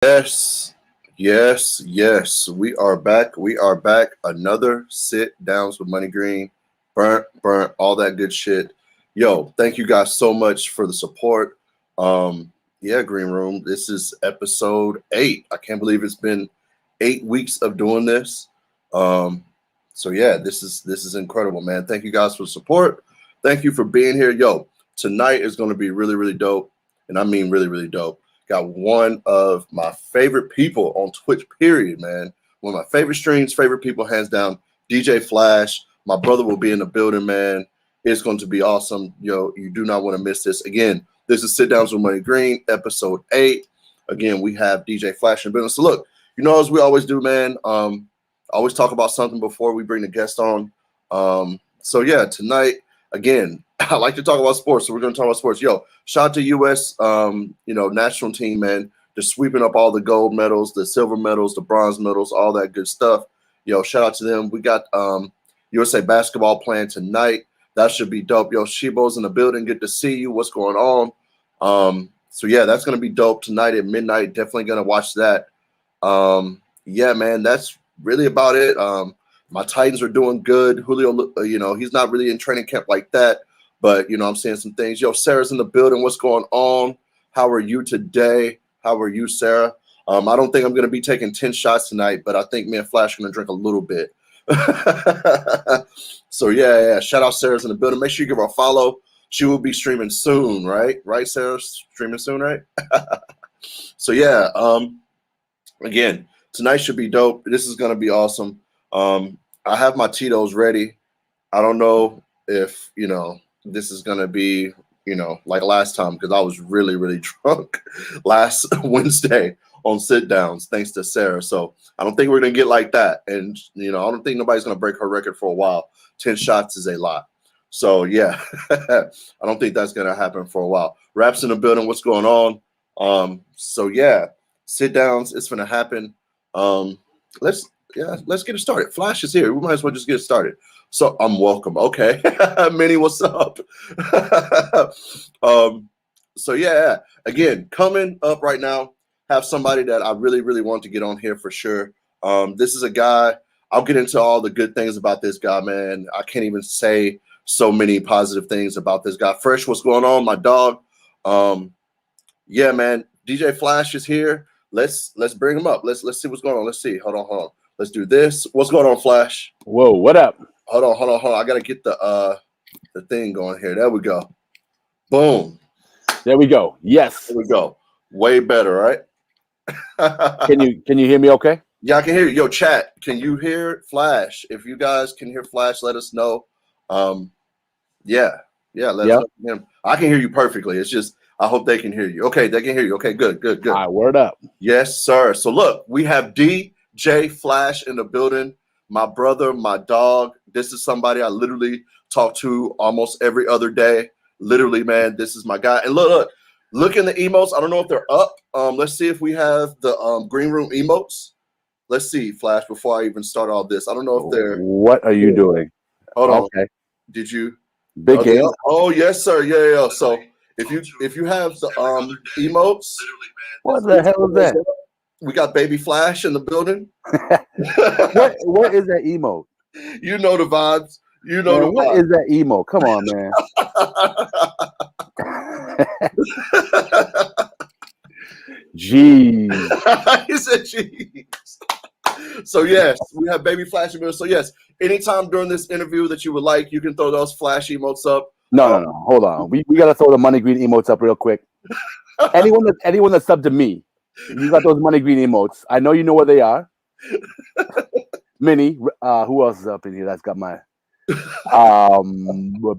Yes, yes. We are back. We are back. Another sit downs with Money Green. Burnt, all that good shit. Yo, thank you guys so much for the support. Yeah, Green Room. This is episode 8. I can't believe it's been 8 weeks of doing this. Um, so yeah, this is incredible, man. Thank you guys for the support. Thank you for being here. Yo, tonight is gonna be really, really dope. And I mean really, really dope. Got one of my favorite people on Twitch, period, man. One of my favorite streams, favorite people, hands down, DJ Flash. My brother will be in the building, man. It's going to be awesome. Yo, you do not want to miss this. Again, this is Sit Downs with Money Green, episode 8. Again, we have DJ Flash in the building. So look, as we always do, man, always talk about something before we bring the guest on. So yeah, tonight, again, I like to talk about sports, so we're going to talk about sports. Yo, shout out to U.S. National team, man. They're sweeping up all the gold medals, the silver medals, the bronze medals, all that good stuff. Yo, shout out to them. We got USA basketball playing tonight. That should be dope. Yo, Shibo's in the building. Good to see you. What's going on? So yeah, that's gonna be dope tonight at midnight. Definitely gonna watch that. Yeah, man, that's really about it. My Titans are doing good. Julio, he's not really in training camp like that. But, I'm seeing some things. Yo, Sarah's in the building. What's going on? How are you today? How are you, Sarah? I don't think I'm going to be taking 10 shots tonight, but I think me and Flash are going to drink a little bit. So, yeah. Shout out Sarah's in the building. Make sure you give her a follow. She will be streaming soon, right? Right, Sarah? Streaming soon, right? So, yeah. Again, tonight should be dope. This is going to be awesome. I have my Tito's ready. I don't know if, this is going to be, like last time, because I was really, really drunk last Wednesday on Sitdowns, thanks to Sarah. So I don't think we're going to get like that. And, I don't think nobody's going to break her record for a while. 10 shots is a lot. So, yeah, I don't think that's going to happen for a while. Raps in the building. What's going on? So, yeah, Sitdowns. It's going to happen. Let's get it started. Flash is here. We might as well just get it started. So I'm welcome. Okay. Minnie, what's up? So yeah, again, coming up right now, have somebody that I really, really want to get on here for sure. This is a guy, I'll get into all the good things about this guy, man. I can't even say so many positive things about this guy. Fresh, what's going on, my dog? Yeah, man, DJ Flash is here. Let's bring him up. Let's see what's going on. Let's see. Hold on. Let's do this. What's going on, Flash? Whoa, what up? Hold on. I gotta get the thing going here. There we go. Boom. There we go. Yes. There we go. Way better, right? Can you hear me okay? Yeah, I can hear you. Yo, chat, can you hear Flash? If you guys can hear Flash, let us know. Yeah, let us know. I can hear you perfectly. It's just I hope they can hear you. Okay, they can hear you. Okay, good. All right, word up. Yes, sir. So look, we have DJ Flash in the building. My brother, my dog. This is somebody I literally talk to almost every other day. Literally, man, this is my guy. And look in the emotes. I don't know if they're up. Let's see if we have the green room emotes. Let's see, Flash, before I even start all this. I don't know if they're... What are you doing? Hold on. Okay. Did you... Big game? Oh, yes, sir. Yeah. So if you have the emotes... What the hell is that? We got Baby Flash in the building. What is that emote? You know the vibes. What is that emote? Come on, man. Jeez. He said jeez. So yes, we have Baby Flash in the building. So yes, anytime during this interview that you would like, you can throw those Flash emotes up. No. Hold on. We gotta throw the Money Green emotes up real quick. Anyone that's subbed to me, you got those Money Green emotes. I know you know where they are. Minnie, who else is up in here that's got my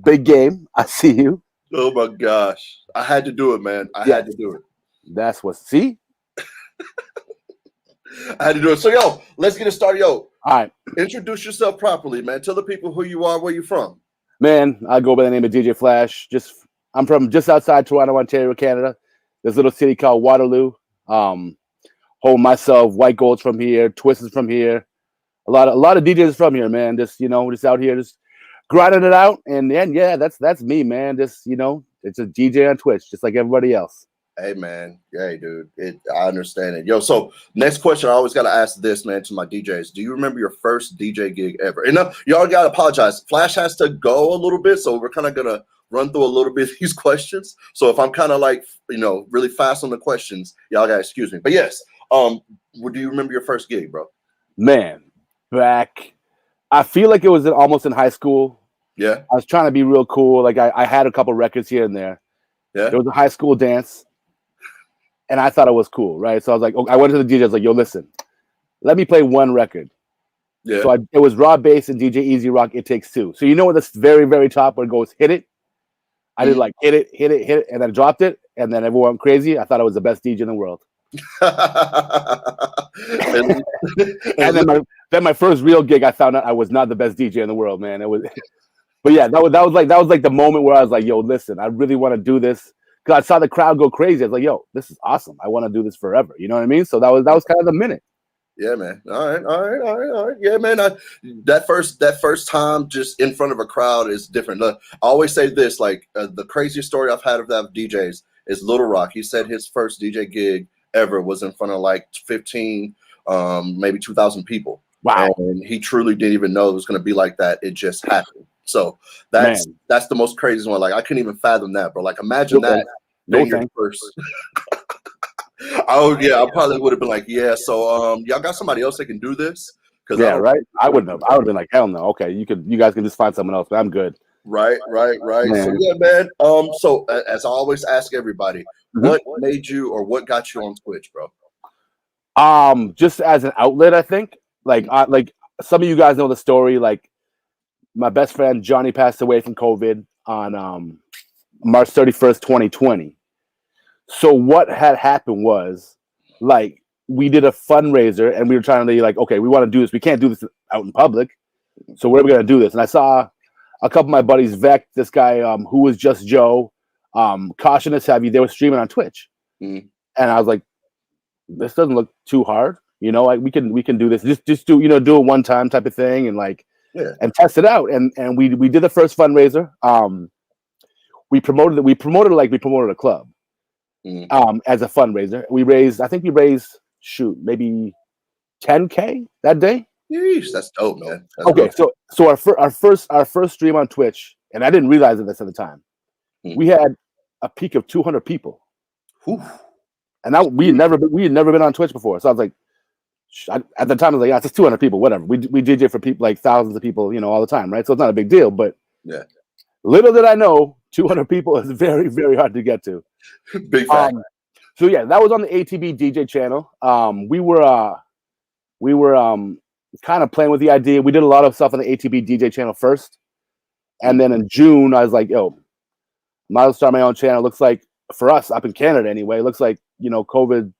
big game? I see you. Oh my gosh. I had to do it, man. I had to do it. That's what, see? I had to do it. So, yo, let's get it started. Yo, all right. Introduce yourself properly, man. Tell the people who you are, where you're from. Man, I go by the name of DJ Flash. I'm from just outside Toronto, Ontario, Canada. This little city called Waterloo. Home myself, White Gold's from here, Twist is from here. A lot of DJs from here, man. Just out here, just grinding it out. And then, yeah, that's me, man. Just, it's a DJ on Twitch, just like everybody else. Hey man, hey dude, I understand it. Yo, so next question, I always gotta ask this, man, to my DJs. Do you remember your first DJ gig ever? And y'all gotta apologize. Flash has to go a little bit, so we're kind of gonna run through a little bit of these questions. So if I'm kind of like, really fast on the questions, y'all gotta excuse me. But yes, do you remember your first gig, bro? Man, I feel like it was almost in high school. Yeah. I was trying to be real cool. Like I had a couple records here and there. Yeah. There was a high school dance. And I thought it was cool, right? So I was like, I went to the DJ. I was like, yo, listen, let me play one record. Yeah. So it was Raw Bass and DJ Easy Rock. It Takes Two. So you know what this very, very top where it goes, hit it. I did like hit it, and then dropped it, and then everyone went crazy. I thought I was the best DJ in the world. and then my first real gig, I found out I was not the best DJ in the world, man. It was, but yeah, that was like the moment where I was like, yo, listen, I really want to do this. Because I saw the crowd go crazy. I was like, yo, this is awesome. I want to do this forever. You know what I mean? So that was kind of the minute. Yeah, man. All right. Yeah, man. That first time just in front of a crowd is different. Look, I always say this, like the craziest story I've had of that DJs is Little Rock. He said his first DJ gig ever was in front of like 15, maybe 2,000 people. Wow. And he truly didn't even know it was going to be like that. It just happened. So that's the most crazy one. Like I couldn't even fathom that, bro. Like imagine that being your first. Oh yeah, I probably would have been like, yeah. So y'all got somebody else that can do this? Yeah, right. I wouldn't have. I would have been like, hell no. Okay, you guys can just find someone else, but I'm good. Right. Man. So yeah, man. So as I always ask everybody, what made you or what got you on Twitch, bro? Just as an outlet, I think. Like some of you guys know the story. Like my best friend Johnny passed away from COVID on March 31st, 2020. So what had happened was, like, we did a fundraiser and we were trying to be like, okay, we want to do this. We can't do this out in public. So where are we going to do this? And I saw a couple of my buddies, Vec, this guy who was Just Joe, Caution Us Heavy, they were streaming on Twitch. And I was like, this doesn't look too hard. You know, like we can do this. Just do it one time type of thing and like and test it out. And we did the first fundraiser. We promoted a club as a fundraiser. I think we raised maybe 10K that day. Yeesh, that's dope, man. That's okay, dope. So our first stream on Twitch, and I didn't realize this at the time. We had a peak of 200 people. Whew. And we had never been on Twitch before. So I was like, at the time I was like, yeah, it's just 200 people, whatever. We DJ for people, like thousands of people, all the time, right? So it's not a big deal. But yeah, little did I know, 200 people is very, very hard to get to. Big fact. So yeah, that was on the ATB DJ channel. We were kind of playing with the idea. We did a lot of stuff on the ATB DJ channel first, and then in June I was like, yo, might as well start my own channel. Looks like for us up in Canada anyway, it looks like COVID,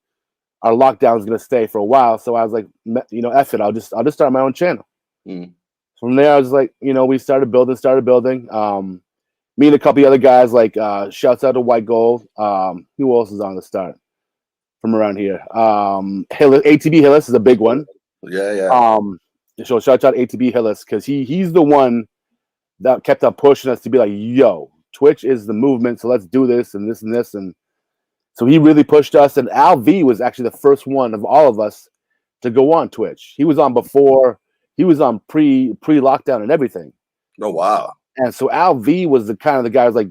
our lockdown is going to stay for a while. So I was like, F it, I'll just start my own channel. From there, I was like, we started building. Me and a couple of other guys, like shouts out to White Gold. Who else is on the start from around here? ATB Hillis is a big one. Yeah. So shout out ATB Hillis because he's the one that kept on pushing us to be like, yo, Twitch is the movement, so let's do this and this and this. And so he really pushed us. And Al V was actually the first one of all of us to go on Twitch. He was on before. He was on pre-lockdown and everything. Oh wow! And so Al V was the kind of the guy who was like,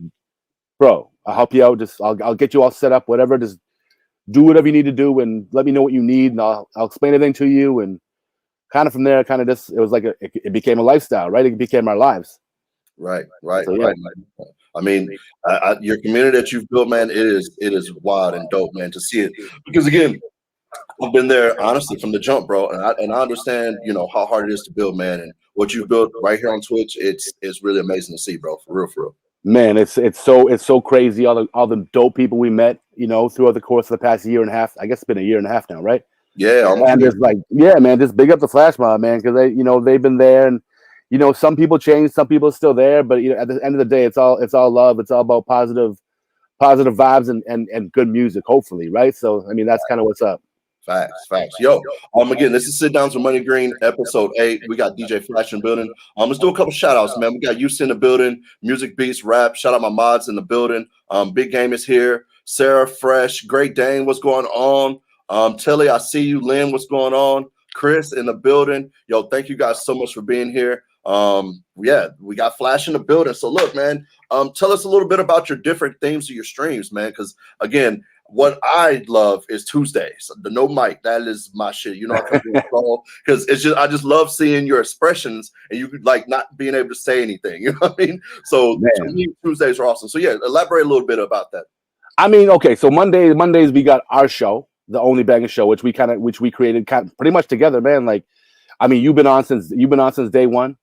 bro, I'll help you out. I'll get you all set up, whatever. Just do whatever you need to do and let me know what you need, and I'll explain everything to you. And kind of from there, it was like it became a lifestyle, right? It became our lives. Right. So, yeah. Right. I mean, your community that you've built, man, it is wild and dope, man, to see it. Because again, I've been there honestly from the jump, bro, and I understand, how hard it is to build, man, and what you've built right here on Twitch. It's really amazing to see, bro. For real. Man, it's so crazy. All the dope people we met, throughout the course of the past year and a half. I guess it's been a year and a half now, right? Yeah, and it's like, yeah, man, just big up the Flash Mob, man, because they've been there, and some people change, some people are still there, but at the end of the day, it's all love. It's all about positive vibes and good music, hopefully, right? So I mean, that's kind of what's up. Facts. Yo, again, this is Sitdowns with MoneyGreen, episode 8. We got DJ Flash in the building. Let's do a couple shout outs, man. We got Youth in the building, music beats, rap. Shout out my mods in the building. Big Game is here. Sarah Fresh, Great Dane, what's going on? Tilly, I see you. Lynn, what's going on? Chris in the building. Yo, thank you guys so much for being here. Yeah, we got Flash in the building. So look, man, tell us a little bit about your different themes of your streams, man. Because again, what I love is Tuesdays. The no mic, that is my shit. You know, I come because it's just I just love seeing your expressions and you like not being able to say anything. You know what I mean? So to me, Tuesdays are awesome. So yeah, elaborate a little bit about that. I mean, okay, so Mondays we got our show, the Only Banger Show, which we created pretty much together, man. Like, I mean, you've been on since day one.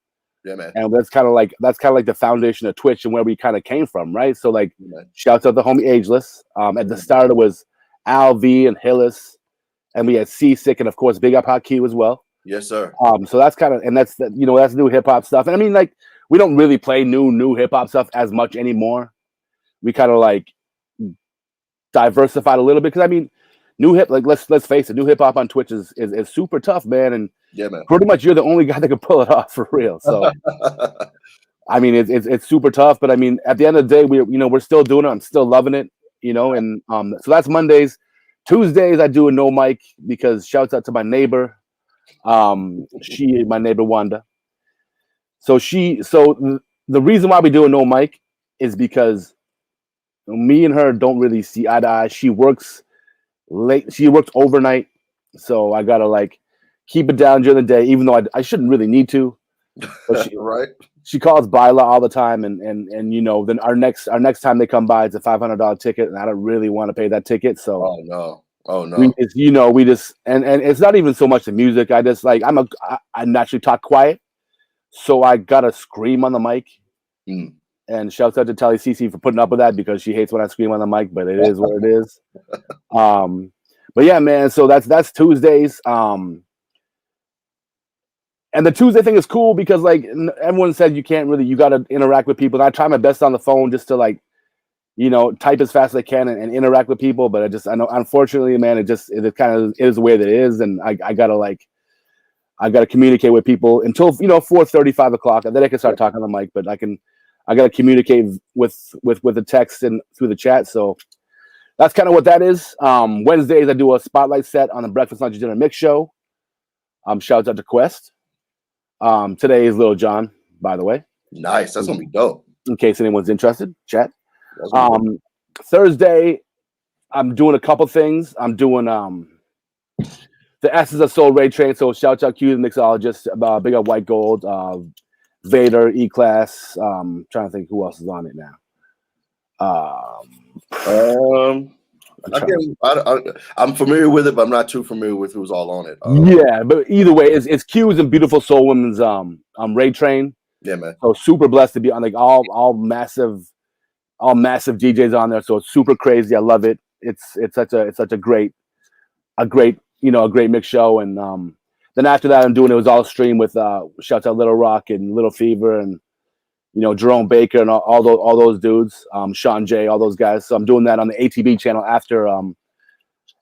Yeah, man. And that's kind of like the foundation of Twitch and where we kind of came from, right? So like, shouts out to homie Ageless. At the start it was Al V and Hillis, and we had Seasick, and of course Big Up Hot Q as well. Yes, sir. So that's kind of, and that's new hip hop stuff. And I mean, like, we don't really play new hip hop stuff as much anymore. We kind of like diversified a little bit because I mean, let's face it, new hip hop on Twitch is super tough, man. And yeah, man, pretty much you're the only guy that can pull it off for real. So I mean, it's super tough, but I mean, at the end of the day, we're still doing it. I'm still loving it, and so that's Mondays. Tuesdays I do a no mic because shouts out to my neighbor. My neighbor Wanda. So the reason why we do a no mic is because me and her don't really see eye to eye. She works late. She works overnight, so I gotta like keep it down during the day, even though I shouldn't really need to. But right. She calls Byla all the time, and then our next time they come by, it's a $500 ticket, and I don't really want to pay that ticket. So oh no, we just and it's not even so much the music. I just like I naturally talk quiet, so I gotta scream on the mic. And shouts out to Tally CC for putting up with that because she hates when I scream on the mic, but it is what it is. But yeah, man. So that's Tuesdays. And the Tuesday thing is cool because like everyone said, you got to interact with people. And I try my best on the phone just to like, type as fast as I can and interact with people. But I know, unfortunately, man, it kind of is the way that it is. And I gotta communicate with people until 4:30, 5 o'clock, and then I can start talking on the mic. But I gotta communicate with the text and through the chat. So that's kind of what that is. Wednesdays I do a spotlight set on the Breakfast, Lunch, Dinner Mix show. Shouts out to Quest. Today is Lil Jon, by the way. Nice. That's gonna be dope. In case anyone's interested, chat. Thursday, I'm doing a couple things. I'm doing the Essence of Soul Ray Train. So shout out Q the mixologist, Big Up White Gold, Vader, E-Class. Trying to think who else is on it now. I'm familiar with it, but I'm not too familiar with who's all on it. Yeah, but either way, it's Q's and Beautiful Soul Women's Ray Train. Yeah, man. So super blessed to be on like all massive DJs on there. So it's super crazy. I love it. It's such a great mix show. And then after that, it was all stream with shouts out Little Rock and Little Fever and Jerome Baker and all those dudes, Sean J, all those guys. So I'm doing that on the ATB channel after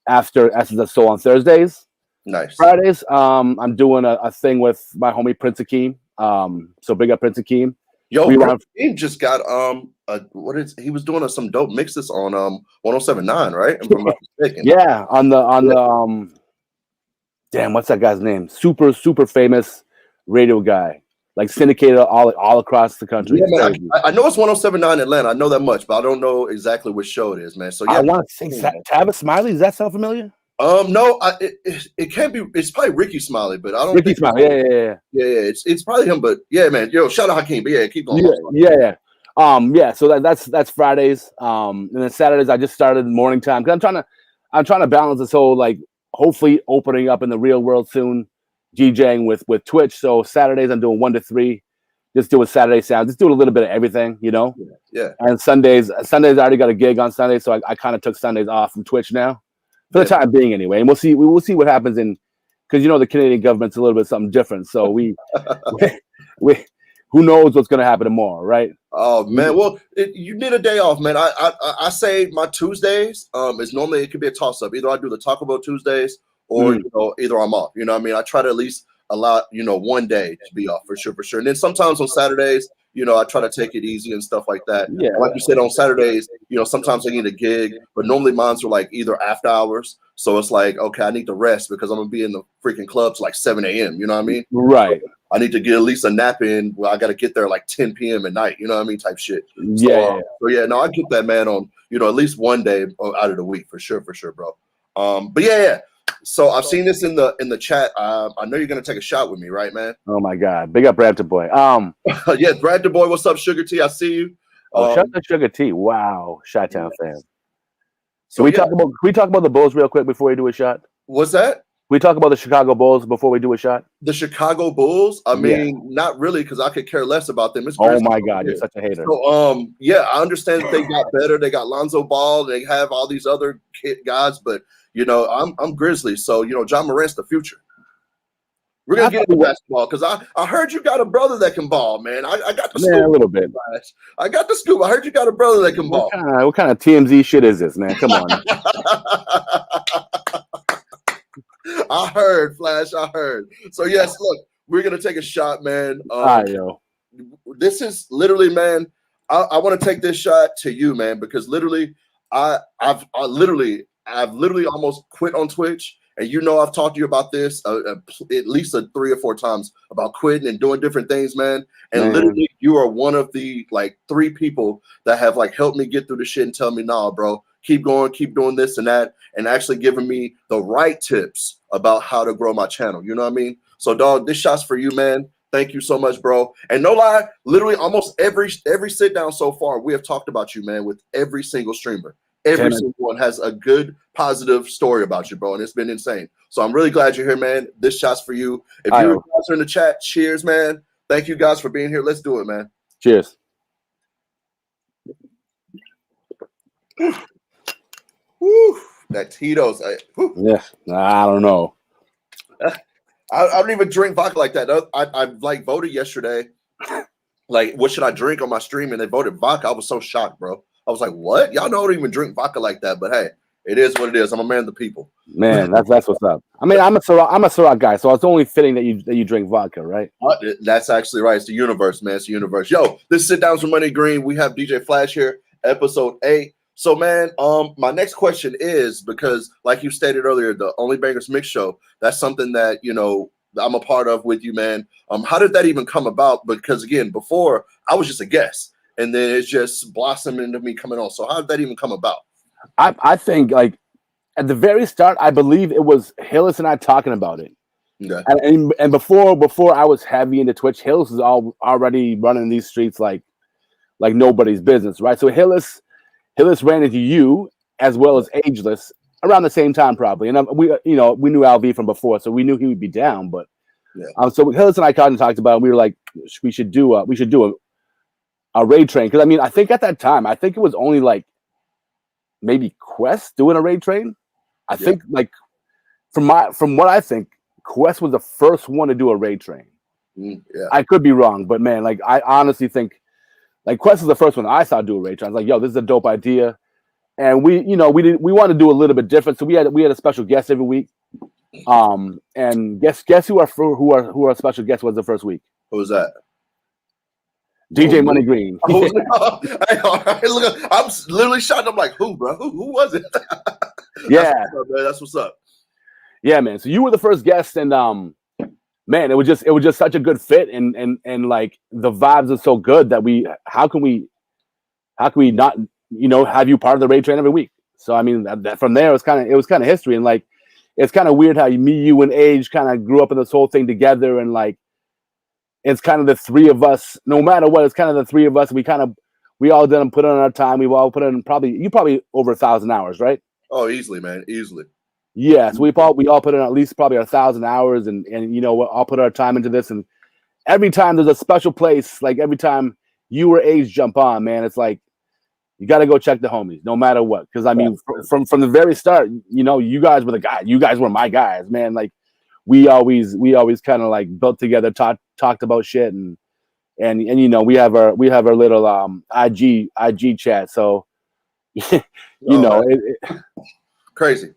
Essence of Soul on Thursdays. Nice. Fridays, I'm doing a thing with my homie Prince Akeem. So big up Prince Akeem. Yo, he just got he was doing some dope mixes on 107.9, right? If I'm not mistaken. Yeah, on the damn, what's that guy's name? Super famous radio guy, like syndicated all across the country. Yeah, man, I know it's 107.9 Atlanta. I know that much, but I don't know exactly which show it is, man. So yeah, I want to say Tabitha Smiley. Does that sound familiar? No, it can't be. It's probably Ricky Smiley, but I don't. Ricky Smiley, yeah. It's probably him, but yeah, man. Yo, shout out Hakeem, but yeah, keep going. Yeah. So that's Fridays. And then Saturdays I just started morning time because I'm trying to balance this whole like hopefully opening up in the real world soon, DJing with Twitch. So Saturdays I'm doing 1 to 3, just doing Saturday sound, just doing a little bit of everything, Yeah. And Sundays I already got a gig on Sunday, so I kind of took Sundays off from Twitch now. For the time being, anyway, and we'll see what happens because the Canadian government's a little bit something different. So we who knows what's going to happen tomorrow, right? Oh man, well you need a day off, man. I say my Tuesdays is normally it could be a toss up. Either I do the Taco Bell Tuesdays or either I'm off. I mean, I try to at least allow 1 day to be off for sure. And then sometimes on Saturdays, I try to take it easy and stuff like that. Yeah. And like you said, on Saturdays, sometimes I need a gig, but normally mine's are like either after hours. So it's like, okay, I need to rest because I'm gonna be in the freaking clubs like 7 a.m. You know what I mean? Right. So I need to get at least a nap in. Well, I got to get there like 10 p.m. at night. You know what I mean? Type shit. Yeah. So yeah, no, I get that, man, on at least one day out of the week for sure, bro. But yeah. So I've seen this in the chat. I know you're gonna take a shot with me, right, man? Oh my God, big up Raptor Boy. Yeah, Raptor Boy, what's up, Sugar T? I see you. Shout out Sugar T. Wow, Chi-Town fan. So can we talk about the Bulls real quick before we do a shot? What's that? We talk about the Chicago Bulls before we do a shot. The Chicago Bulls? I mean, not really, because I could care less about them. It's oh my God, you're such a hater. So yeah, I understand that they got better. They got Lonzo Ball. They have all these other guys, but I'm Grizzlies, so John Morant's the future. We're gonna get into basketball because I heard you got a brother that can ball, man. I got the scoop a little bit. I got the scoop. I heard you got a brother that can ball. What kind of TMZ shit is this, man? Come on. I heard, Flash. I heard. So yes, look, we're gonna take a shot, man. All right, yo. This is literally, man. I want to take this shot to you, man, because literally, I've literally almost quit on Twitch. And I've talked to you about this at least 3 or 4 times about quitting and doing different things, man. And literally, you are one of the 3 people that have helped me get through the shit and tell me, nah, bro, keep going, keep doing this and that, and actually giving me the right tips about how to grow my channel. You know what I mean? So, dog, this shot's for you, man. Thank you so much, bro. And no lie, literally almost every sit down so far, we have talked about you, man, with every single streamer. Every single one has a good, positive story about you, bro, and it's been insane. So I'm really glad you're here, man. This shot's for you. If you guys are in the chat, cheers, man. Thank you guys for being here. Let's do it, man. Cheers. Woo, that Tito's. Yeah, I don't know. I don't even drink vodka like that. I voted yesterday. What should I drink on my stream? And they voted vodka. I was so shocked, bro. I was like, what? Y'all don't even drink vodka like that, but hey, it is what it is. I'm a man of the people. Man, that's what's up. I mean, I'm a Ciroc guy, so it's only fitting that you drink vodka, right? That's actually right. It's the universe, man. It's the universe. Yo, this is Sit Downs with MoneyGreen. We have DJ Flash here, episode 8. So, man, my next question is, because like you stated earlier, the Only Bangers Mix Show, that's something that, I'm a part of with you, man. How did that even come about? Because again, before I was just a guest. And then it's just blossomed into me coming on. So how did that even come about? I think at the very start, I believe it was Hillis and I talking about it. Okay. And before I was heavy into Twitch, Hillis was already running these streets like nobody's business, right? So Hillis ran into you as well as Ageless around the same time, probably. And we knew LV from before, so we knew he would be down. But so Hillis and I kind of talked about it. We were like, we should do a raid train, because I mean, I think at that time, it was only maybe Quest doing a raid train. I think from what I think, Quest was the first one to do a raid train. I could be wrong, but man, I honestly think Quest is the first one I saw do a raid train. I was like, yo, this is a dope idea, and we want to do a little bit different. So we had a special guest every week, and guess who our special guest was the first week? Who was that? DJ MoneyGreen. I'm literally shocked. I'm like, who, bro? Who was it? Yeah, that's what's up. Yeah, man. So you were the first guest, and man, it was just such a good fit, and the vibes are so good that how can we not have you part of the raid train every week? So I mean, that from there it was kind of history, and it's kind of weird how you and Age kind of grew up in this whole thing together, and it's kind of the 3 of us. No matter what, it's kind of the 3 of us. We all done put in our time. We've all put in probably over 1,000 hours, right? Oh, easily, man, easily. Yeah, so we all put in at least probably 1,000 hours, and we'll all put our time into this. And every time there's a special place, every time you or Age jump on, man, it's you got to go check the homies, no matter what. Because I mean, from the very start, you guys were the guys. You guys were my guys, man. We always kind of built together, talked about shit, and we have our little IG chat. So crazy.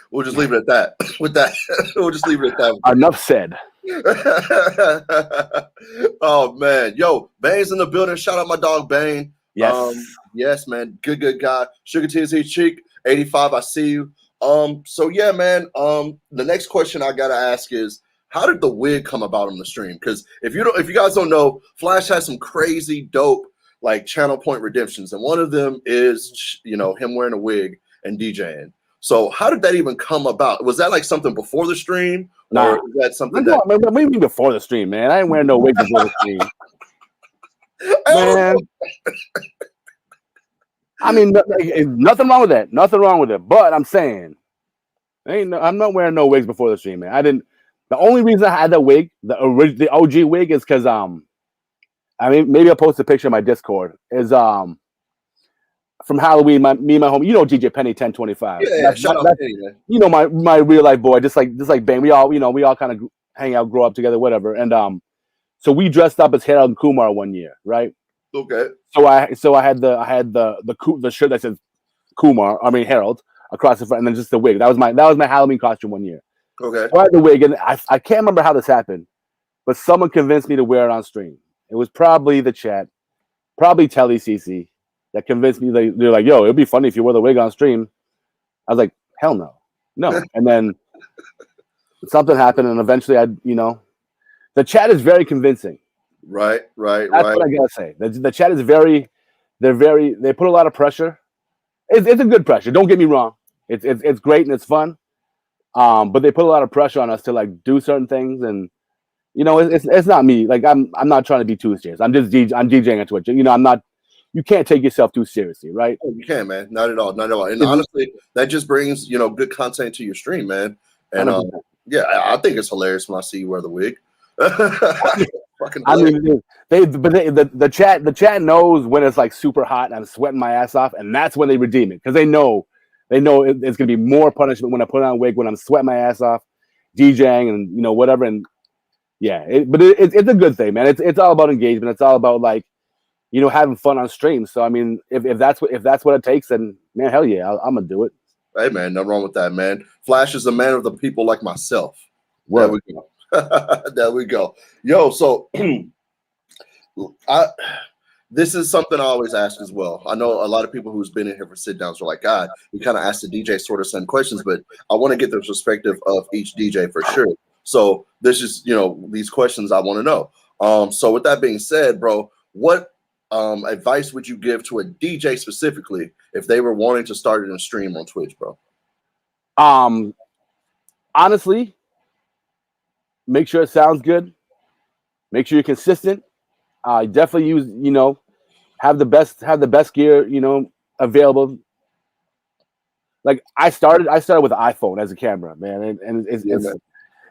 We'll just leave it at that. With that, we'll just leave it at that. Enough said. Oh man, yo, Bane's in the building. Shout out my dog Bane. Yes. Yes, man, good guy. Sugar TZ Cheek 85. I see you. So yeah, man. The next question I gotta ask is, how did the wig come about on the stream? Because if you guys don't know, Flash has some crazy dope like channel point redemptions, and one of them is him wearing a wig and DJing. So how did that even come about? Was that like something before the stream, or is that something that? What do you mean before the stream, man? I ain't wearing no wig before the stream, man. I mean, nothing wrong with that. Nothing wrong with it. But I'm saying, I'm not wearing no wigs before the stream, man. I didn't. The only reason I had that wig, the OG wig, is because I mean, maybe I'll post a picture in my Discord. Is from Halloween, me and my homie, DJ Penny 1025. Yeah, shout out Penny, man. My real life boy, just like Bang. We all kind of hang out, grow up together, whatever. And so we dressed up as Harold and Kumar one year, right? Okay. So I had the shirt that says Kumar, I mean Harold, across the front, and then just the wig. That was my Halloween costume one year. Okay. So I had the wig, and I can't remember how this happened, but someone convinced me to wear it on stream. It was probably the chat, probably Telly CC, that convinced me. They're like, "Yo, it'd be funny if you wore the wig on stream." I was like, "Hell no." And then something happened, and eventually the chat is very convincing. Right. That's what I gotta say. The chat is they put a lot of pressure. It's a good pressure. Don't get me wrong. It's great and it's fun. But they put a lot of pressure on us to like do certain things, and it's not me. Like I'm not trying to be too serious. I'm DJing on Twitch. I'm not. You can't take yourself too seriously, right? Oh, you can't, man. Not at all. And honestly, that just brings good content to your stream, man. And yeah, I think it's hilarious when I see you wear the wig. I mean, the chat knows when it's like super hot and I'm sweating my ass off, and that's when they redeem it because they know it's gonna be more punishment when I put on a wig when I'm sweating my ass off, DJing and whatever. And yeah, it's a good thing, man. It's all about engagement. It's all about like having fun on stream. So I mean, if that's what it takes, then man, hell yeah, I'm gonna do it. Hey man, nothing wrong with that, man. Flash is a man of the people like myself. Word. There we go. There we go. Yo, so this is something I always ask as well. I know a lot of people who's been in here for sit downs are like, God, we kind of ask the DJ sort of send questions, but I want to get the perspective of each DJ for sure. So this is, these questions I want to know. So with that being said, bro, what advice would you give to a DJ specifically if they were wanting to start a stream on Twitch, bro? Honestly, make sure it sounds good. Make sure you're consistent. Definitely use, have the best gear, available. Like I started with an iPhone as a camera, man, and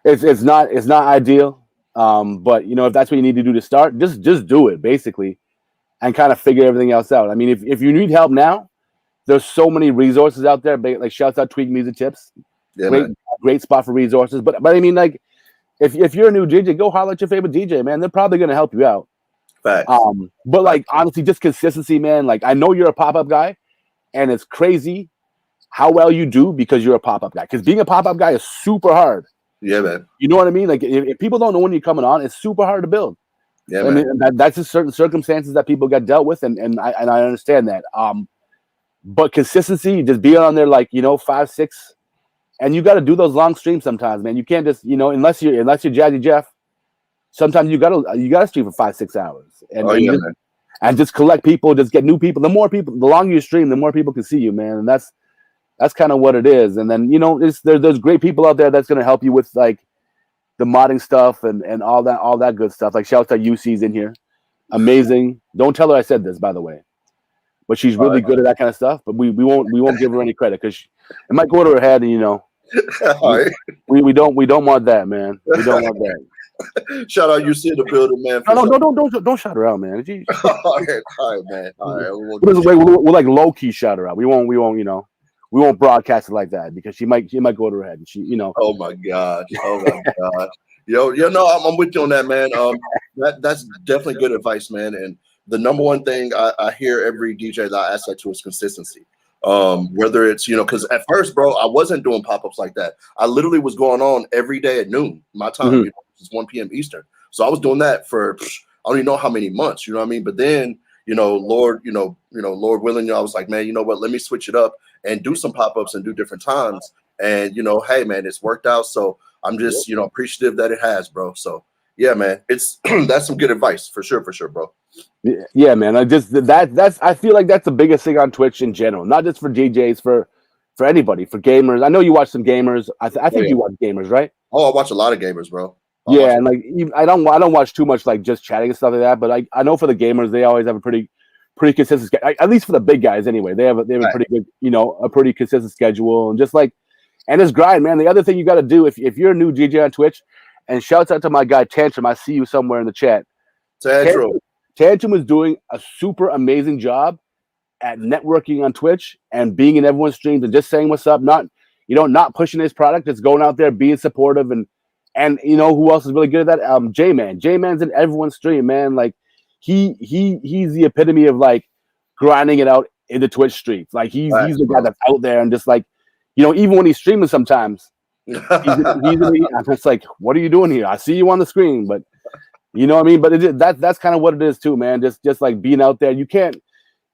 it's not ideal. But if that's what you need to do to start, just do it basically, and kind of figure everything else out. I mean, if you need help now, there's so many resources out there. Like shouts out Tweak Music Tips, great spot for resources. But I mean, like. If you're a new DJ, go holler at your favorite DJ, man. They're probably gonna help you out. Facts. But like honestly, just consistency, man. Like I know you're a pop-up guy, and it's crazy how well you do because you're a pop-up guy. Because being a pop-up guy is super hard. Yeah, man. You know what I mean? Like if people don't know when you're coming on, it's super hard to build. Yeah, man. And that's just certain circumstances that people get dealt with, and I understand that. But consistency, just being on there like 5, 6. And you got to do those long streams sometimes, man. You can't just, unless you're Jazzy Jeff. Sometimes you gotta stream for 5, 6 hours, and just collect people, just get new people. The longer you stream, the more people can see you, man. And that's kind of what it is. And then there's great people out there that's gonna help you with like the modding stuff and all that good stuff. Like shout out to UC's in here, amazing. Don't tell her I said this, by the way, but she's really good at that kind of stuff. But we won't give her any credit because it might go to her head, and we don't want that, man. We don't want that. Shout out UC in the building, man. No, don't shout her out, man. All right, man. All right. We'll like low key shout her out. We won't broadcast it like that because she might go to her head and Oh my gosh. Yo, no, I'm with you on that, man. That's definitely good advice, man. And the number one thing I hear every DJ that I ask that to is consistency. Whether it's because at first, bro, I wasn't doing pop-ups like that. I literally was going on every day at noon my time. it's 1 p.m. Eastern. So I was doing that for I don't even know how many months, you know what I mean? But then, Lord willing, I was like, man, you know what? Let me switch it up and do some pop-ups and do different times. And hey, man, it's worked out. So I'm just, appreciative that it has, bro. So yeah, man, it's that's some good advice for sure, bro. Yeah, man. I feel like that's the biggest thing on Twitch in general, not just for DJs, for anybody, for gamers. I know you watch some gamers. I think you watch gamers, right? Oh, I watch a lot of gamers, bro. Yeah, and like I don't watch too much like just chatting and stuff like that. But I know for the gamers, they always have a pretty consistent. At least for the big guys, anyway, they have a pretty good, a pretty consistent schedule, and just like, and it's grind, man. The other thing you got to do if you're a new DJ on Twitch, and shouts out to my guy Tantrum, I see you somewhere in the chat. Tantrum is doing a super amazing job at networking on Twitch and being in everyone's streams and just saying what's up, not pushing his product, just going out there being supportive and who else is really good at that? J-Man. J-Man's in everyone's stream, man. Like he's the epitome of like grinding it out in the Twitch streets. Like he's the guy that's out there and just like, even when he's streaming sometimes, it's like, what are you doing here? I see you on the screen, but you know what I mean? But that's kind of what it is too, man. Just like being out there. You can't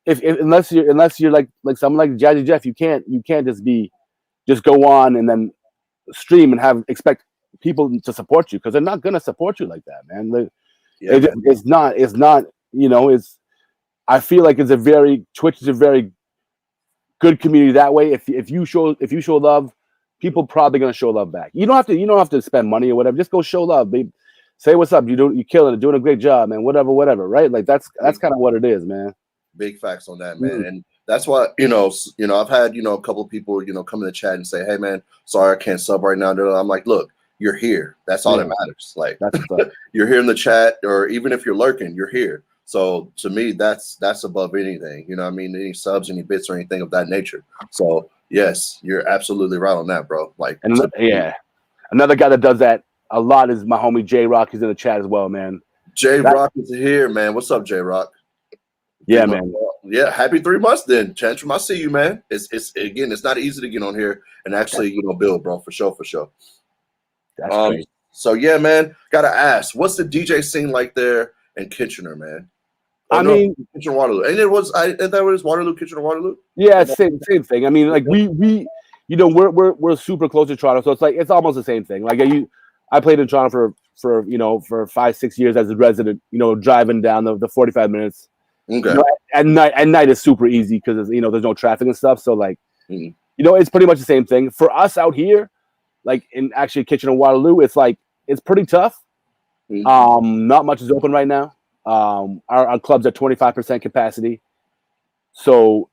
unless you're like someone like Jazzy Jeff, you can't just go on and then stream and expect people to support you, because they're not gonna support you like that, man. It's not. I feel like Twitch is a very good community that way. If you show love, people probably gonna show love back. You don't have to spend money or whatever. Just go show love, babe. Say what's up. You're killing it, doing a great job, man. Whatever, right? Like that's kind of what it is, man. Big facts on that, man. Mm-hmm. And that's why I've had a couple of people come in the chat and say, hey, man, sorry I can't sub right now. I'm like, look, you're here. That's all that matters. Like you're here in the chat, or even if you're lurking, you're here. So to me, that's above anything. You know what I mean? Any subs, any bits, or anything of that nature. So yes, you're absolutely right on that, bro. Like, another guy that does that a lot is my homie J Rock. He's in the chat as well, man. J Rock is here, man. What's up, J Rock? Yeah, man. Yeah, happy 3 months then, Tantrum. I see you, man. It's not easy to get on here and actually build, bro, for sure. That's great. So yeah, man. Gotta ask, what's the DJ scene like there in Kitchener, man? Kitchener Waterloo, and it was Waterloo, Kitchener Waterloo. Yeah, same thing. I mean, like we we're super close to Toronto, so it's almost the same thing. Like I played in Toronto for 5-6 years as a resident. Driving down the 45 minutes. Okay. At night is super easy because there's no traffic and stuff. So like, it's pretty much the same thing for us out here. Like in actually Kitchener Waterloo, it's pretty tough. Not much is open right now. Our club's at 25% capacity, so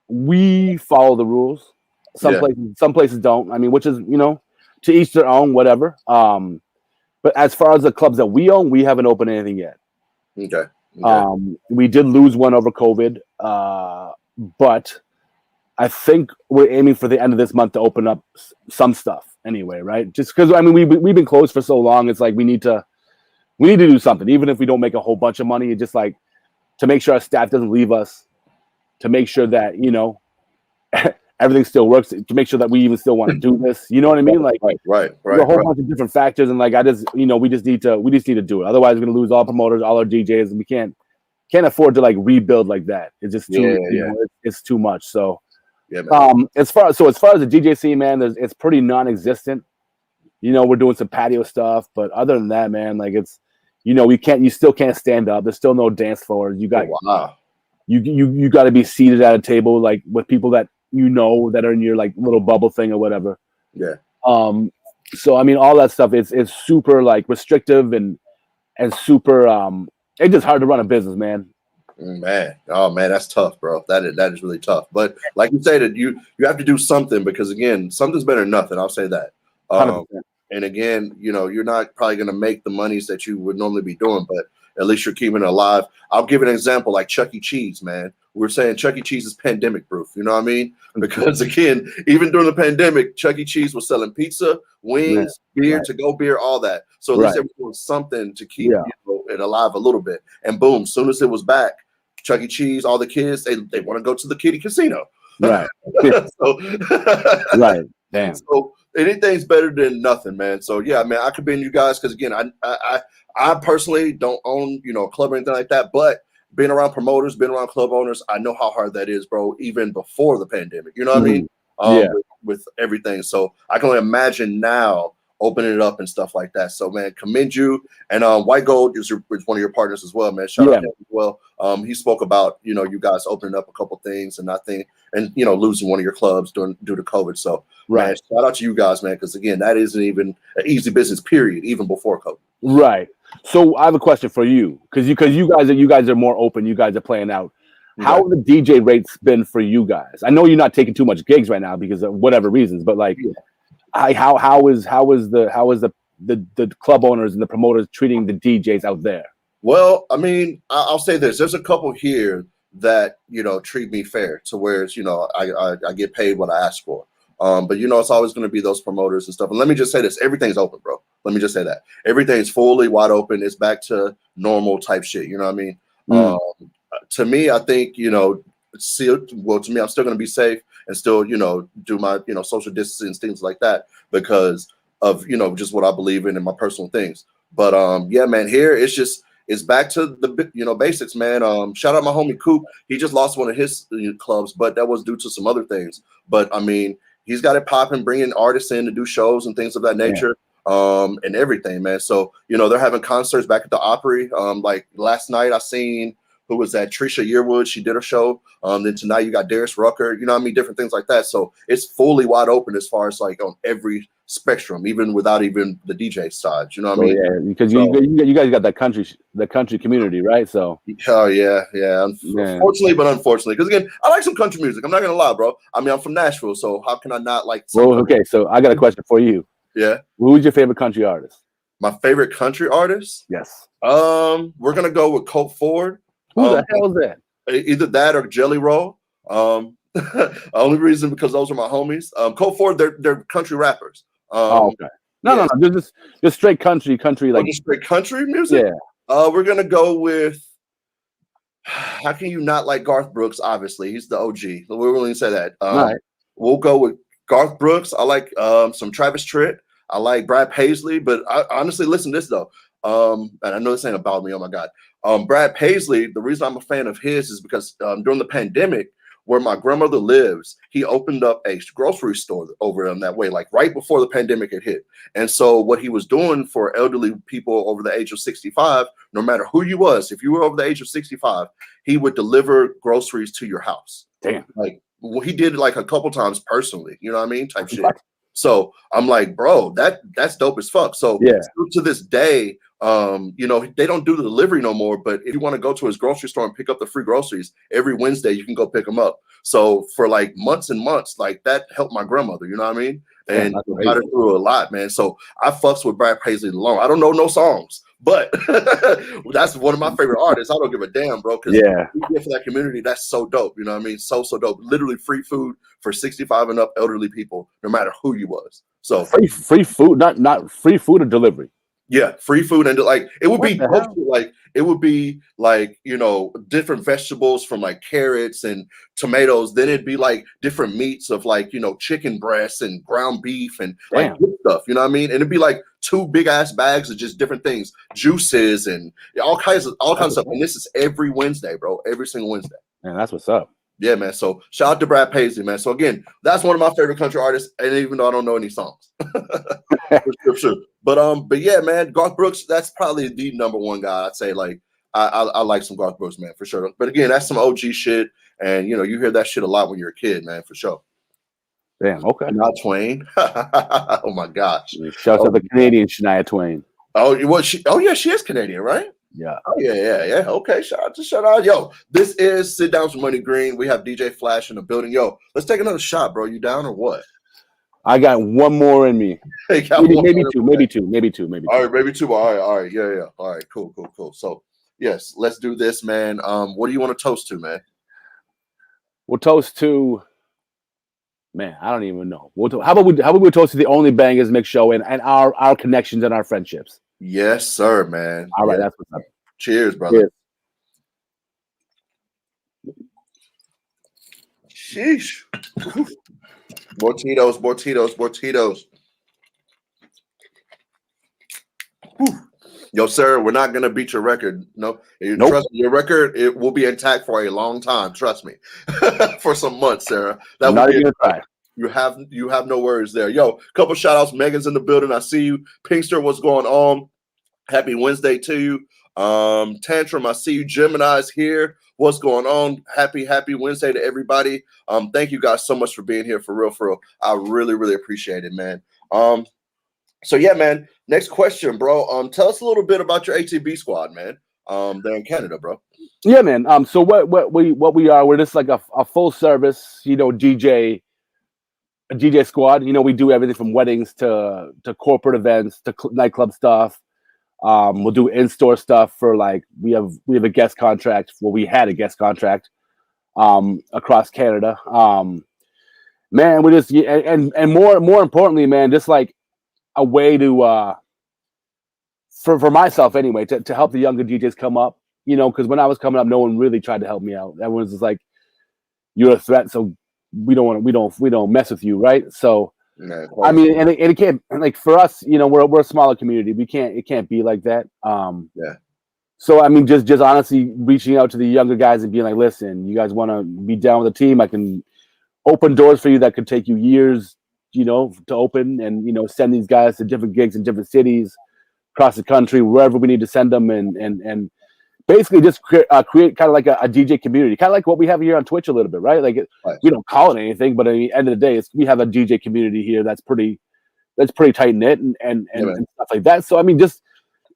we follow the rules. Some places don't. I mean, which is to each their own, whatever. But as far as the clubs that we own, we haven't opened anything yet. Okay. We did lose one over COVID, but I think we're aiming for the end of this month to open up some stuff anyway, right? Just because we've been closed for so long, it's like we need to do something, even if we don't make a whole bunch of money. It's just like to make sure our staff doesn't leave us, to make sure that everything still works, to make sure that we even still want to do this. You know what I mean? Like right. A whole bunch of different factors, and like we just need to do it. Otherwise, we're gonna lose all promoters, all our DJs, and we can't afford to like rebuild like that. It's just it's too much. So as far as the DJ scene, man, it's pretty non-existent. We're doing some patio stuff, but other than that, man, like it's you still can't stand up. There's still no dance floors. You got you got to be seated at a table like with people that that are in your like little bubble thing or whatever. Yeah. So I mean, all that stuff is super like restrictive and super it's just hard to run a business, man. Man, oh man, that's tough, bro. That is really tough. But like you say, that you have to do something, because again, something's better than nothing. I'll say that. 100%. And again, you're not probably going to make the monies that you would normally be doing, but at least you're keeping it alive. I'll give an example, like Chuck E. Cheese, man. We're saying Chuck E. Cheese is pandemic proof. You know what I mean? Because again, even during the pandemic, Chuck E. Cheese was selling pizza, wings, beer, to-go beer, all that. So at least they were doing something to keep it alive a little bit. And boom, soon as it was back, Chuck E. Cheese, all the kids, they want to go to the kiddie casino. Right. So, right. Damn. So anything's better than nothing, man. So yeah, man, I commend you guys because again, I personally don't own a club or anything like that, but being around promoters, being around club owners, I know how hard that is, bro. Even before the pandemic, you know what I mean? Yeah. With everything, so I can only imagine now opening it up and stuff like that. So man, commend you. And White Gold is one of your partners as well, man. Shout out to him as well. He spoke about you guys opening up a couple things and losing one of your clubs due to COVID. So man, shout out to you guys, man, because again, that isn't even an easy business, period, even before COVID. Right. So I have a question for you, because you guys are more open. You guys are playing out. How have the DJ rates been for you guys? I know you're not taking too much gigs right now because of whatever reasons, but like, how is the club owners and the promoters treating the DJs out there? Well, I mean, I'll say this: there's a couple here that treat me fair, to where it's I get paid what I ask for. But it's always going to be those promoters and stuff. And let me just say this: everything's open, bro. Let me just say that everything's fully wide open. It's back to normal type shit. You know what I mean? To me, I think to me, I'm still going to be safe and still do my social distancing and things like that because of just what I believe in and my personal things. But yeah, man, here it's back to the basics, man. Shout out my homie Coop. He just lost one of his clubs, but that was due to some other things. But I mean, he's got it popping, bringing artists in to do shows and things of that nature. And everything, man. So they're having concerts back at the Opry. Like last night, I seen who was that? Trisha Yearwood. She did a show. Then tonight you got Darius Rucker. You know what I mean? Different things like that. So it's fully wide open as far as like on every spectrum, even without even the DJ side. You know what I mean? Yeah, because you guys got that country community, right? So oh yeah. Unfortunately, but unfortunately, because again, I like some country music. I'm not gonna lie, bro. I mean, I'm from Nashville, so how can I not like? Okay, so I got a question for you. Yeah. Who's your favorite country artist? My favorite country artist? Yes. We're gonna go with Colt Ford. Who the hell is that? Either that or Jelly Roll. Only reason because those are my homies. Colt Ford, they're country rappers. Okay. No. Just straight country like just straight country music. Yeah. We're gonna go with. How can you not like Garth Brooks? Obviously, he's the OG. We're willing to say that. Right. We'll go with Garth Brooks. I like some Travis Tritt. I like Brad Paisley, but I honestly listen to this though. And I know this ain't about me. Oh my God. Brad Paisley, the reason I'm a fan of his is because during the pandemic, where my grandmother lives, he opened up a grocery store over in that way, like right before the pandemic had hit. And so what he was doing for elderly people over the age of 65, no matter who you was, if you were over the age of 65, he would deliver groceries to your house. Damn. Like he did it like a couple times personally, you know what I mean? Type shit. So I'm like, bro, that's dope as fuck. So to this day, they don't do the delivery no more. But if you want to go to his grocery store and pick up the free groceries every Wednesday, you can go pick them up. So for like months and months, like that helped my grandmother. You know what I mean? And got her through a lot, man. So I fucks with Brad Paisley long. I don't know no songs, but that's one of my favorite artists. I don't give a damn, bro. Because for that community, that's so dope. You know what I mean? So dope. Literally free food for 65 and up elderly people, no matter who you was. So free food, not free food or delivery. Yeah, free food and like it would be like different vegetables from like carrots and tomatoes. Then it'd be like different meats of like chicken breasts and ground beef and like good stuff. You know what I mean? And it'd be like 2 big ass bags of just different things, juices and all kinds of stuff. And this is every Wednesday, bro. Every single Wednesday. Man, that's what's up. Yeah, man. So shout out to Brad Paisley, man. So again, that's one of my favorite country artists, and even though I don't know any songs, for sure. But yeah, man, Garth Brooks, that's probably the number one guy. I'd say like I like some Garth Brooks, man, for sure. But again, that's some OG shit, and you hear that shit a lot when you're a kid, man, for sure. Damn. Okay. Shania Twain. Oh my gosh. Shout out to the Canadian Shania Twain. Oh, yeah, she is Canadian, right? Yeah. Oh, yeah. Okay, shout out. Yo, this is Sitdowns with MoneyGreen. We have DJ Flash in the building. Yo, let's take another shot, bro. You down or what? I got one more in me. Maybe two. All right, maybe two. All right. Yeah. All right, cool. So, yes, let's do this, man. What do you want to toast to, man? We'll toast to, man, I don't even know. How about we toast to the Only Bangers Mix Show and our connections and our friendships? Yes, sir, man. All right, that's what's up. Cheers, brother. Cheers. Sheesh. More Tito's. Whew. Yo, sir, we're not gonna beat your record. No, Nope. trust me, your record it will be intact for a long time. Trust me, for some months, Sarah. That I'm would not be even gonna try. you have no worries there. Yo, couple shout outs. Megan's in the building. I see you. Pinkster, what's going on? Happy Wednesday to you. Tantrum, I see you. Gemini's here. What's going on? Happy Wednesday to everybody. Thank you guys so much for being here for real. I really appreciate it, man. So yeah, man. Next question, bro. Tell us a little bit about your ATB squad, man. There in Canada, bro. Yeah, man. So what we are, we're just like a full service, DJ squad. We do everything from weddings to corporate events to nightclub stuff. We'll do in-store stuff for like we have a guest contract. Well, we had a guest contract across Canada. Man, we just and more importantly, man, just like a way to for myself anyway to help the younger DJs come up. Because when I was coming up, no one really tried to help me out. Everyone's just like, "You're a threat, so we don't mess with you," right? So. Yeah, I mean, and it can't, like, for us, we're a smaller community. It can't be like that. Yeah. So I mean, just honestly reaching out to the younger guys and being like, listen, you guys want to be down with the team? I can open doors for you that could take you years, to open, and send these guys to different gigs in different cities across the country, wherever we need to send them, and basically just create kind of like a DJ community, kind of like what we have here on Twitch a little bit, right? Like we don't call it anything, but at the end of the day, we have a DJ community here that's pretty tight knit and stuff like that. So I mean, just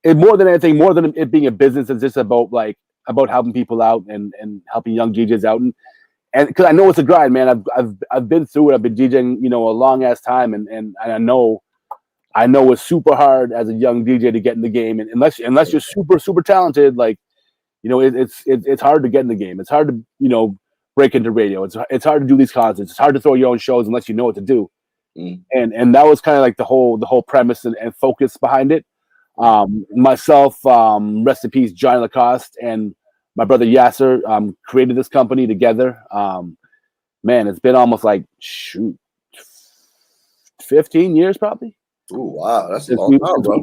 more than anything, more than it being a business, it's just about helping people out and helping young DJs out, and because I know it's a grind, man. I've been through it. I've been DJing, a long ass time, and I know it's super hard as a young DJ to get in the game, and unless you're super talented, like. It's hard to get in the game. It's hard to break into radio. It's hard to do these concerts. It's hard to throw your own shows unless you know what to do. And that was kind of like the whole premise and focus behind it. Myself, rest in peace, Johnny Lacoste, and my brother Yasser created this company together. Man, it's been almost like 15 years probably. Oh wow, that's a long time, bro.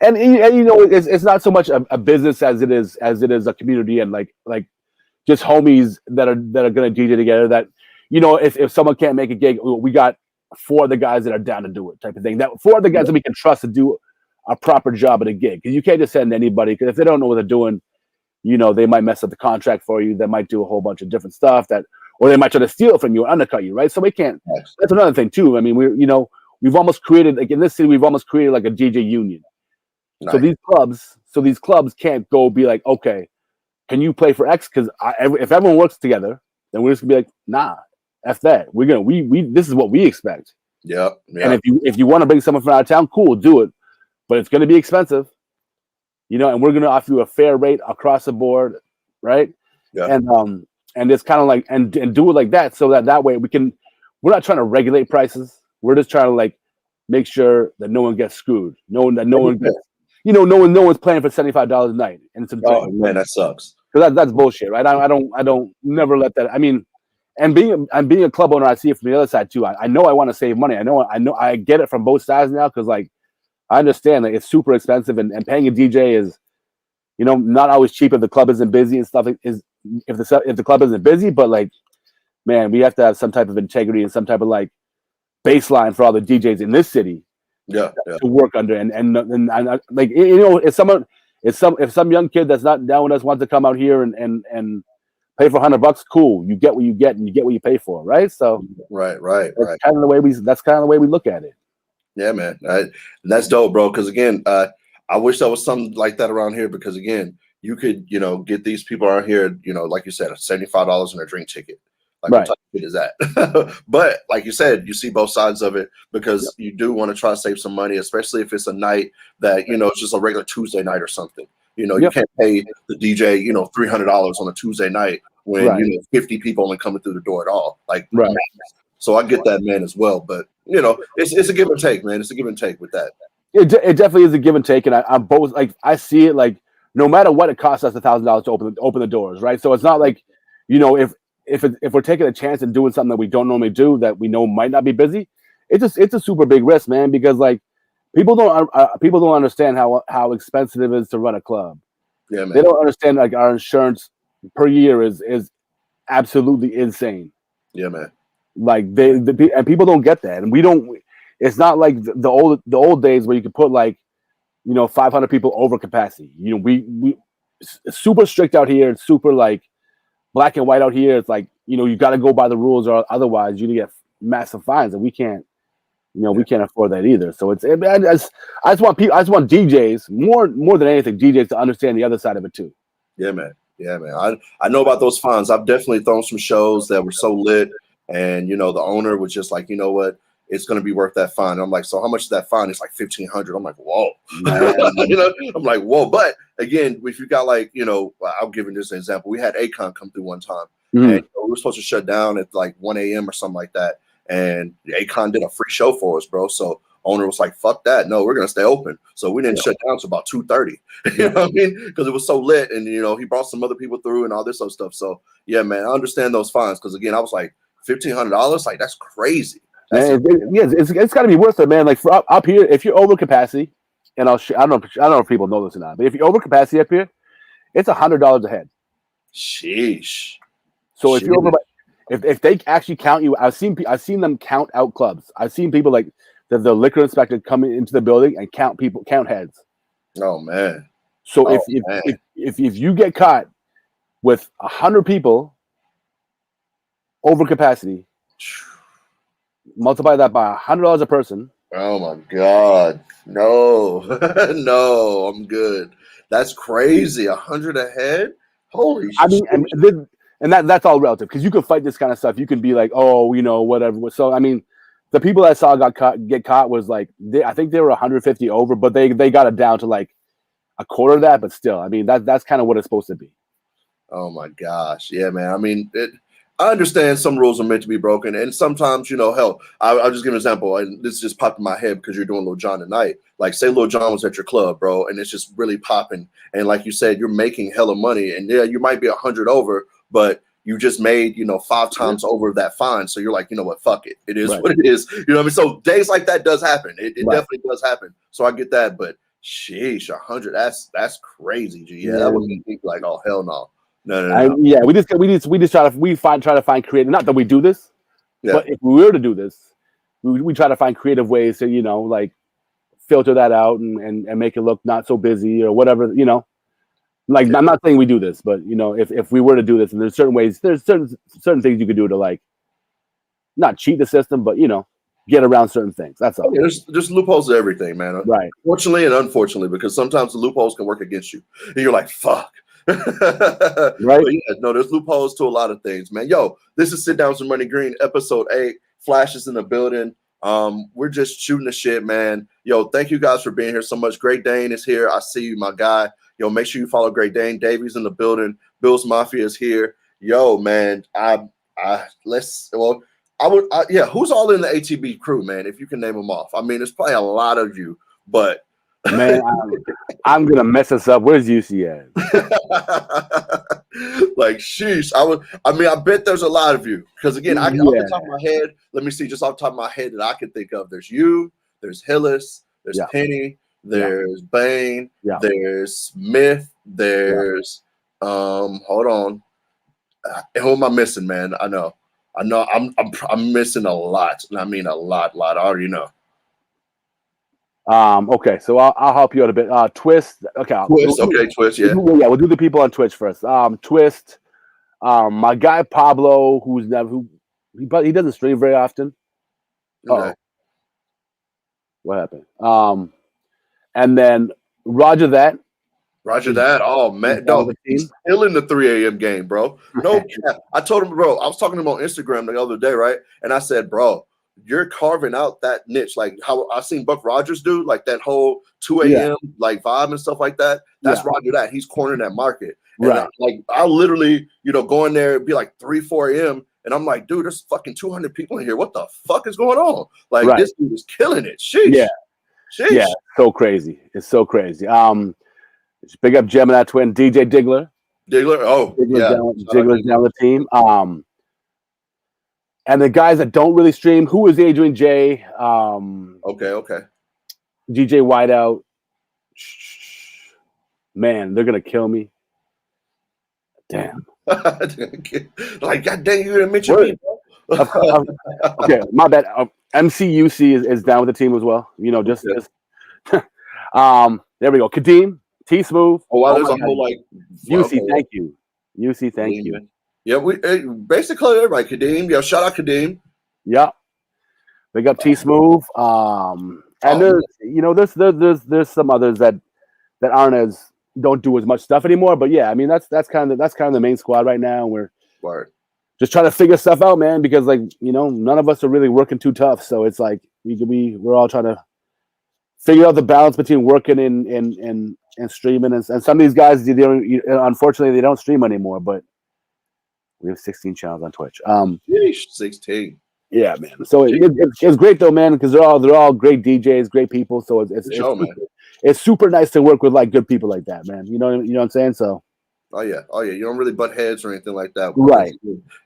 And it's not so much a business as it is a community, and like just homies that are gonna DJ together. That if someone can't make a gig, we got 4 of the guys that are down to do it, type of thing. That 4 of the guys that we can trust to do a proper job at a gig, because you can't just send anybody, because if they don't know what they're doing, they might mess up the contract for you. They might do a whole bunch of different stuff or they might try to steal it from you and undercut you, right? So we can't. That's another thing too. I mean, we've almost created, like in this city, we've almost created like a DJ union. Nice. So these clubs can't go be like, okay, can you play for X? Because if everyone works together, then we're just gonna be like, nah, F that. We this is what we expect. Yeah. And if you want to bring someone from out of town, cool, do it. But it's gonna be expensive, and we're gonna offer you a fair rate across the board, right? Yeah. And it's kind of like and do it like that, so that way we're not trying to regulate prices. We're just trying to make sure that no one gets screwed. No one gets, no one's playing for $75 a night. And it's man, that sucks. Because that's bullshit, right? I don't never let that. I mean, and being a club owner, I see it from the other side too. I know I want to save money. I know I get it from both sides now, because I understand that it's super expensive, and paying a DJ is, not always cheap if the club isn't busy and stuff. If the club isn't busy, but man, we have to have some type of integrity and some type of baseline for all the DJs in this city, to work under, and if some young kid that's not down with us wants to come out here and pay for $100, cool. You get what you get, and you get what you pay for, right? So right. That's kind of the way we look at it. Yeah, man, that's dope, bro. Because again, I wish there was something like that around here. Because again, you could get these people out here, like you said, $75 and a drink ticket. What type of shit is that? But like you said, you see both sides of it, because you do want to try to save some money, especially if it's a night that it's just a regular Tuesday night or something. You can't pay the DJ $300 on a Tuesday night when 50 people only coming through the door at all. So I get that, man, as well. But it's a give and take, man. It's a give and take with that. It definitely is a give and take, and I'm both I see it no matter what, it costs us $1,000 to open the doors, right? So it's not like if we're taking a chance and doing something that we don't normally do, that we know might not be busy, it's a super big risk, man. Because people don't understand how expensive it is to run a club. Yeah, man. They don't understand like our insurance per year is absolutely insane. Yeah, man. Like and people don't get that, and we don't. It's not like the old days where you could put like 500 people over capacity. We super strict out here. It's super like black and white out here. It's like you got to go by the rules, or otherwise you get massive fines, and we can't. We can't afford that either. So I just want DJs more than anything, DJs to understand the other side of it too. Yeah, man. Yeah, man. I know about those fines. I've definitely thrown some shows that were so lit, and the owner was just like, you know what, it's going to be worth that fine. I'm like, so how much is that fine? It's like $1,500. I'm like, whoa. I'm like, whoa. But again, if you got like, I'll give you this example. We had Akon come through one time, and we were supposed to shut down at like 1 a.m. or something like that. And Akon did a free show for us, bro. So owner was like, fuck that. No, we're going to stay open. So we didn't shut down until about 2:30. You know what I mean? Because it was so lit. And, he brought some other people through and all this other stuff. So, yeah, man, I understand those fines. Because, again, I was like, $1,500? Like, that's crazy. It's got to be worth it, man. Like, for up here, if you're over capacity, and I don't know if people know this or not, but if you're over capacity up here, it's $100 a head. Sheesh. So if you're over, if they actually count you, I've seen them count out clubs. I've seen people like the liquor inspector come into the building and count heads. Oh man! So if you get caught with 100 people over capacity, multiply that by $100 a person. Oh my God! No, no, I'm good. That's crazy. 100 a head. Holy shit! I mean, and that's all relative because you can fight this kind of stuff. You can be like, oh, whatever. So I mean, the people I saw get caught was like I think they were 150 over, but they got it down to like a quarter of that. But still, I mean that's kind of what it's supposed to be. Oh my gosh, yeah, man. I mean, I understand some rules are meant to be broken, and sometimes hell. I'll just give an example, and this just popped in my head because you're doing Lil Jon tonight. Like, say Lil Jon was at your club, bro, and it's just really popping, and like you said, you're making hella money, and yeah, you might be 100 over. But you just made, 5 times over that fine. So you're like, you know what, fuck it. It is what it is. You know what I mean? So days like that does happen. It definitely does happen. So I get that. But sheesh, 100, that's crazy, G. Yeah, that would be like, oh, hell no. No. Yeah, we just try to find creative. Not that we do this, but if we were to do this, we try to find creative ways to, like filter that out and make it look not so busy or whatever, Like, I'm not saying we do this, but if we were to do this, and there's certain ways, there's certain things you could do to like, not cheat the system, but get around certain things. That's all. Yeah, there's loopholes to everything, man. Right. Fortunately and unfortunately, because sometimes the loopholes can work against you, and you're like, fuck. Right. But yeah, no, there's loopholes to a lot of things, man. Yo, this is Sitdowns with MoneyGreen, episode 8. Flash is in the building. We're just shooting the shit, man. Yo, thank you guys for being here so much. Great Dane is here. I see you, my guy. Yo, make sure you follow Great Dane. Davey's in the building. Bill's Mafia is here. Yo, man, who's all in the ATB crew, man? If you can name them off. I mean, there's probably a lot of you, but man, I'm gonna mess this up. Where's UC at? Like, sheesh. I bet there's a lot of you. Because again, off the top of my head, let me see, just off the top of my head that I can think of. There's you, there's Hillis, there's Penny. There's Bane, there's Smith, there's hold on. Who am I missing, man? I know I'm missing a lot. And I mean a lot. I already know. Okay, so I'll help you out a bit. Twist, okay. Twist, yeah. We'll do the people on Twitch first. Twist, my guy Pablo, but he doesn't stream very often. Okay. What happened? And then Roger that. Oh man, no, he's still in the 3 a.m. game, bro. No cap. I told him, bro. I was talking to him on Instagram the other day, right? And I said, bro, you're carving out that niche, like how I seen Buck Rogers do, like that whole 2 a.m. like vibe and stuff like that. That's Roger that. He's cornering that market. And right. I'll literally, go in there and be like 3, 4 a.m. And I'm like, dude, there's fucking 200 people in here. What the fuck is going on? Like, this dude is killing it. Sheesh. Yeah. Sheesh. Yeah. So crazy. It's so crazy. Big up Gemini twin, DJ Diggler. Diggler's down the team. And the guys that don't really stream, who is Adrian J? Okay. DJ Whiteout. Man, they're gonna kill me. Damn. Like, God dang, you didn't mention me, bro. Okay, my bad. MCUC is down with the team as well. You know, just there we go. Kadeem, T Smooth. Oh wow, there's a whole like UC, okay. thank you. UC, thank you. Yeah, we basically everybody. Kadeem, yeah, shout out Kadeem. Yep. Big up T Smooth. And there's some others that aren't as don't do as much stuff anymore. But yeah, I mean that's kind of the main squad right now. We're just trying to figure stuff out, man, because like, you know, none of us are really working too tough. So it's like we're all trying to figure out the balance between working and streaming. And some of these guys, unfortunately, they don't stream anymore. But we have 16 channels on Twitch. 16. Yeah, man. So it's great though, man, because they're all great DJs, great people. So it's super nice to work with like good people like that, man. You know what I'm saying? So. Oh yeah. You don't really butt heads or anything like that, right?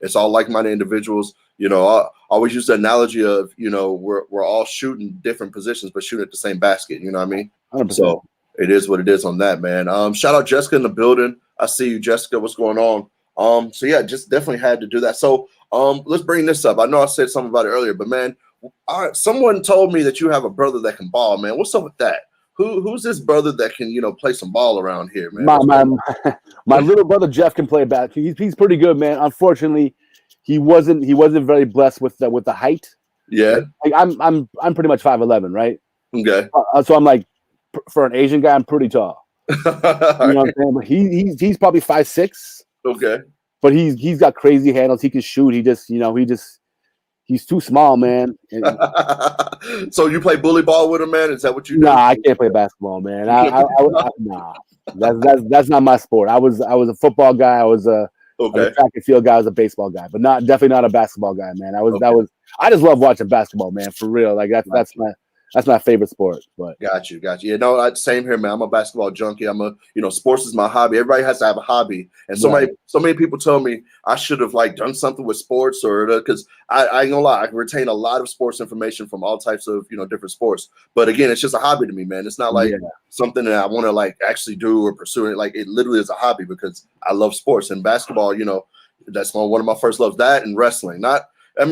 It's all like-minded individuals. You know, I always use the analogy of, you know, we're all shooting different positions, but shooting at the same basket. You know what I mean? 100%. So it is what it is on that, man. Shout out Jessica in the building. I see you, Jessica. What's going on? So yeah, just definitely had to do that. So let's bring this up. I know I said something about it earlier, but man, someone told me that you have a brother that can ball, man. What's up with that? Who's this brother that can, you know, play some ball around here, man? My little brother Jeff can play back. He's pretty good, man. Unfortunately, he wasn't very blessed with the height. Yeah, like I'm pretty much 5'11", right? Okay. So I'm like, for an Asian guy, I'm pretty tall. You know what I'm saying? But he's probably 5'6". Okay. But he's got crazy handles. He can shoot. He's too small, man. So you play bully ball with him, man? Is that what you do? Nah, I can't play basketball, man. Nah, that's not my sport. I was a football guy. I was a track and field guy. I was a baseball guy, but definitely not a basketball guy, man. I just love watching basketball, man. For real, like that's my favorite sport. But got you. Yeah, no, same here, man. I'm a basketball junkie. Sports is my hobby. Everybody has to have a hobby, and so many people tell me I should have like done something with sports, or because I ain't gonna lie, I can retain a lot of sports information from all types of different sports. But again, it's just a hobby to me, man. It's not like something that I want to like actually do or pursue it. Like it literally is a hobby because I love sports and basketball. That's one of my first loves. That and wrestling,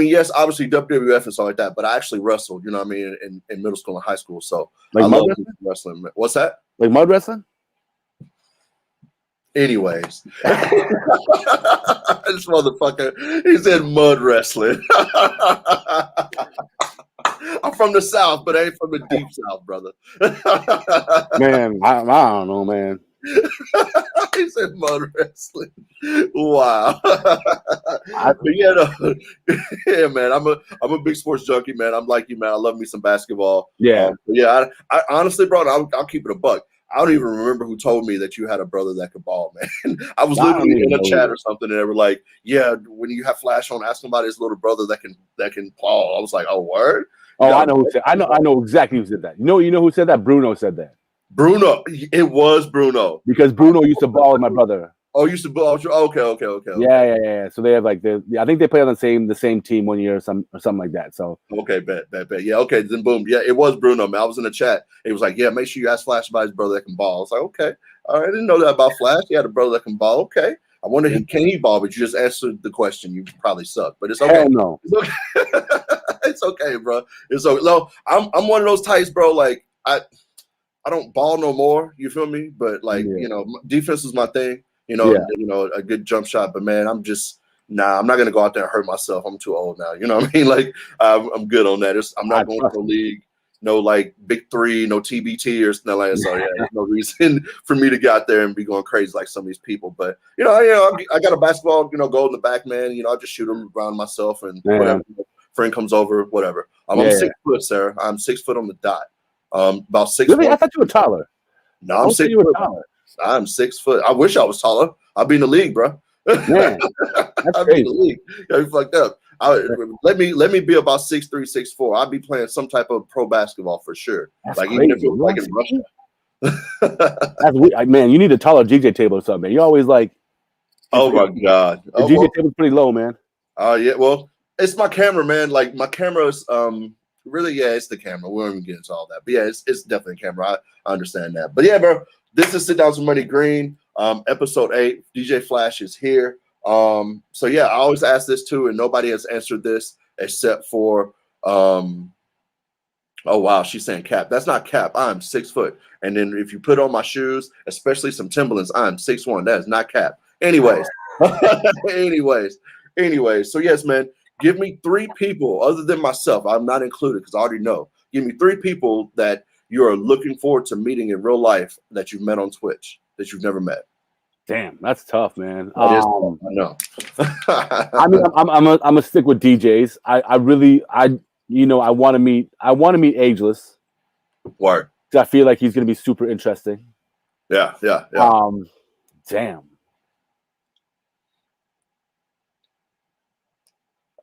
yes, obviously WWF and stuff like that, but I actually wrestled, you know what I mean, in middle school and high school. So like I love wrestling. What's that? Like mud wrestling? Anyways. This motherfucker, he said mud wrestling. I'm from the South, but I ain't from the deep South, brother. Man, I don't know, man. He said mud wrestling. Wow. But yeah, man. I'm a big sports junkie, man. I'm like you, man. I love me some basketball. Yeah. I honestly, bro, I'll keep it a buck. I don't even remember who told me that you had a brother that could ball, man. I was literally in a chat or something, and they were like, "Yeah, when you have Flash on, ask him about his little brother that can ball." I was like, "Oh, word." Oh, I know who said. I know exactly who said that. You know who said that? Bruno said that. Bruno. It was Bruno. Because Bruno used to ball with my brother. Oh, used to ball. Okay. Yeah. So they have like I think they play on the same team 1 year or something like that. So okay, bet. Yeah, okay. Then boom. Yeah, it was Bruno, man. I was in the chat. He was like, "Yeah, make sure you ask Flash about his brother that can ball." I was like, "Okay, all right. I didn't know that about Flash. He had a brother that can ball. Okay. I wonder can he ball, but you just answered the question. You probably suck, but it's okay. Hell no. It's okay. It's okay, bro. It's okay. No, I'm one of those types, bro. Like I don't ball no more. You feel me? But like defense is my thing. A good jump shot. But man, I'm not gonna go out there and hurt myself. I'm too old now. You know what I mean? Like I'm good on that. I'm not going to the league. No like big three, no TBT or something like that. So there's no reason for me to get out there and be going crazy like some of these people. But I got a basketball, goal in the back, man. I just shoot them around myself and whatever. Friend comes over, whatever. I'm 6 foot, sir. I'm 6 foot on the dot. About 6 really? I thought you were taller. No, I'm 6 foot. I'm 6 foot. I wish I was taller. I'd be in the league, bro. Man, I'd be in the league. You fucked up. Let me be about 6'3", 6'4". I'd be playing some type of pro basketball for sure. That's like crazy. Even if it was like in Russia. That's weird. Man, you need a taller DJ table or something, man. You always like. Oh my god. The DJ table's pretty low, man. Yeah. Well, it's my camera, man. Like my camera's Really, yeah, it's the camera. We won't even get into all that. But yeah, it's definitely a camera. I understand that. But yeah, bro, this is Sit Downs with Money Green, episode 8. DJ Flash is here. So yeah, I always ask this too, and nobody has answered this except for oh wow, she's saying Cap. That's not Cap. I'm 6 foot. And then if you put on my shoes, especially some Timberlands, I'm 6'1". That is not Cap. Anyways. anyways. So yes, man. Give me 3 people other than myself. I'm not included because I already know. Give me 3 people that you are looking forward to meeting in real life that you've met on Twitch that you've never met. Damn, that's tough, man. That is tough, I know. I mean, I'm a stick with DJs. I want to meet Ageless. Word. I feel like he's gonna be super interesting. Yeah.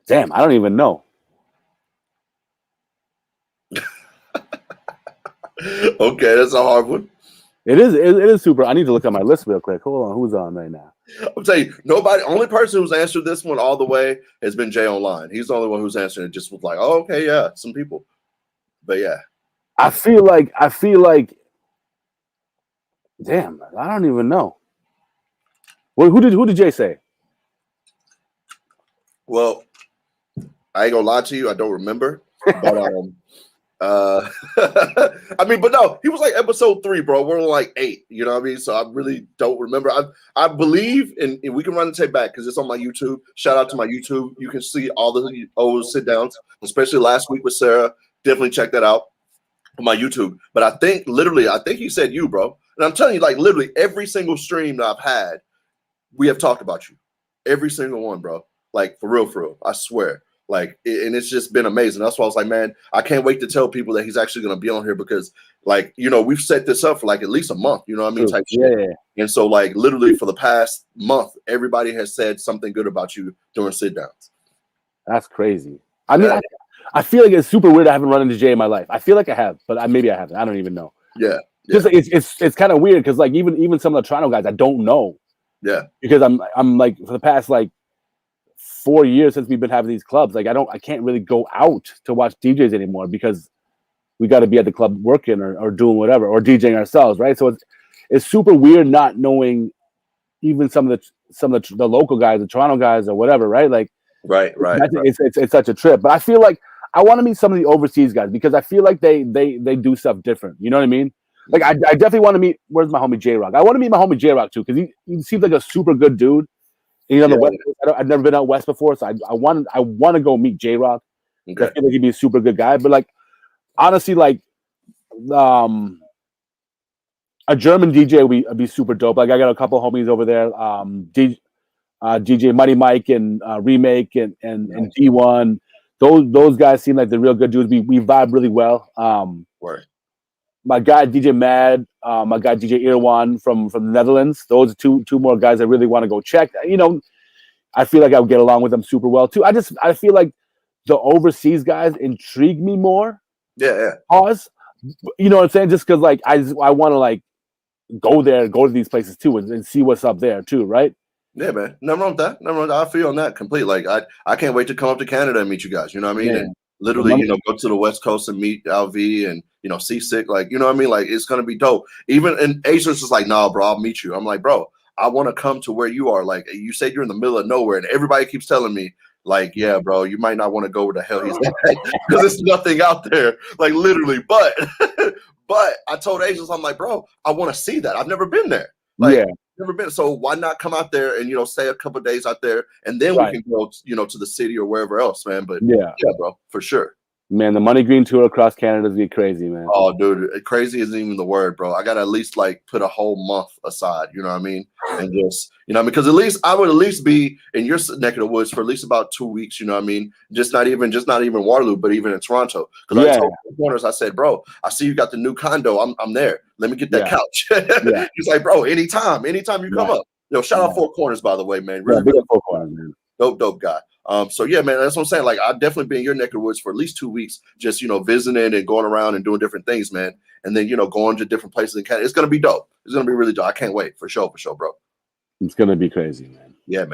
Damn, I don't even know. Okay, that's a hard one. It is super. I need to look at my list real quick. Hold on, who's on right now? I'm telling you, only person who's answered this one all the way has been Jay Online. He's the only one who's answering it. Just was like, oh, okay, yeah, some people. But yeah, I feel like, damn, I don't even know. Well, who did Jay say? Well, I ain't gonna lie to you, I don't remember. But I mean, but no, he was like episode 3, bro. We're on like 8, you know what I mean? So I really don't remember. I believe, and we can run the tape back because it's on my YouTube. Shout out to my YouTube. You can see all the old sit downs, especially last week with Sarah. Definitely check that out on my YouTube. But I think he said you, bro. And I'm telling you, like literally every single stream that I've had, we have talked about you. Every single one, bro. Like for real. I swear. Like, and it's just been amazing. That's why I was like, man, I can't wait to tell people that he's actually going to be on here because, like, you know, we've set this up for like at least a month, you know what I mean? Type shit. Yeah. And so, like, literally for the past month, everybody has said something good about you during sit downs. That's crazy. I mean, I feel like it's super weird I haven't run into Jay in my life. I feel like I have, but maybe I haven't. I don't even know. Yeah. Just it's kind of weird because like even some of the Toronto guys I don't know. Yeah. Because I'm like for the past like 4 years since we've been having these clubs, like I can't really go out to watch DJs anymore because we got to be at the club working or doing whatever or DJing ourselves, right? So it's super weird not knowing even some of the local guys, the Toronto guys or whatever, right? Like right. It's such a trip. But I feel like I want to meet some of the overseas guys because I feel like they do stuff different. You know what I mean? Like I definitely want to meet. Where's my homie J Rock? I want to meet my homie J Rock too because he seems like a super good dude. You know, the West, I've never been out west before, so I want to go meet J Rock. Okay. I feel like he'd be a super good guy. But like honestly, like a German DJ would be super dope. Like I got a couple homies over there, DJ Money Mike and Remake and D1. Those guys seem like the real good dudes. We vibe really well. Word. My guy DJ Mad, my guy DJ Irwan from the Netherlands. Those are two more guys I really want to go check. You know, I feel like I would get along with them super well too. I feel like the overseas guys intrigue me more. Yeah. Pause. You know what I'm saying? Just because like I want to like go to these places too and see what's up there too, right? Yeah, man. Nothing wrong with that. Nothing wrong with that. I feel on that completely. Like I can't wait to come up to Canada and meet you guys. You know what I mean? Yeah. And literally, you know, go to the West Coast and meet LV and, you know, Seasick. Like, you know what I mean? Like, it's going to be dope. Even, and Asia's just like, nah, bro, I'll meet you. I'm like, bro, I want to come to where you are. Like, you said you're in the middle of nowhere, and everybody keeps telling me, like, yeah, bro, you might not want to go where the hell he's at because there's nothing out there. Like, literally. But I told Asians, I'm like, bro, I want to see that. I've never been there. Like, yeah. Never been. So why not come out there and, you know, stay a couple of days out there and then we can go, you know, to the city or wherever else, man. But yeah, bro, for sure. Man, the MoneyGreen tour across Canada is be crazy, man. Oh, dude, crazy isn't even the word, bro. I got to at least like put a whole month aside, you know what I mean? And just, you know, because at least I would at least be in your neck of the woods for at least about 2 weeks, you know what I mean? Just not even Waterloo, but even in Toronto. Because I told Corners, I said, bro, I see you got the new condo. I'm there. Let me get that couch. He's like, bro, anytime you come up. Yo, shout out Four Corners, by the way, man. Really, really Four Corners, man. Dope guy. So yeah, man, that's what I'm saying. Like, I'll definitely be in your neck of the woods for at least 2 weeks, just, you know, visiting and going around and doing different things, man. And then, you know, going to different places in Canada. It's gonna be dope. It's gonna be really dope. I can't wait for sure, bro. It's gonna be crazy, man. Yeah,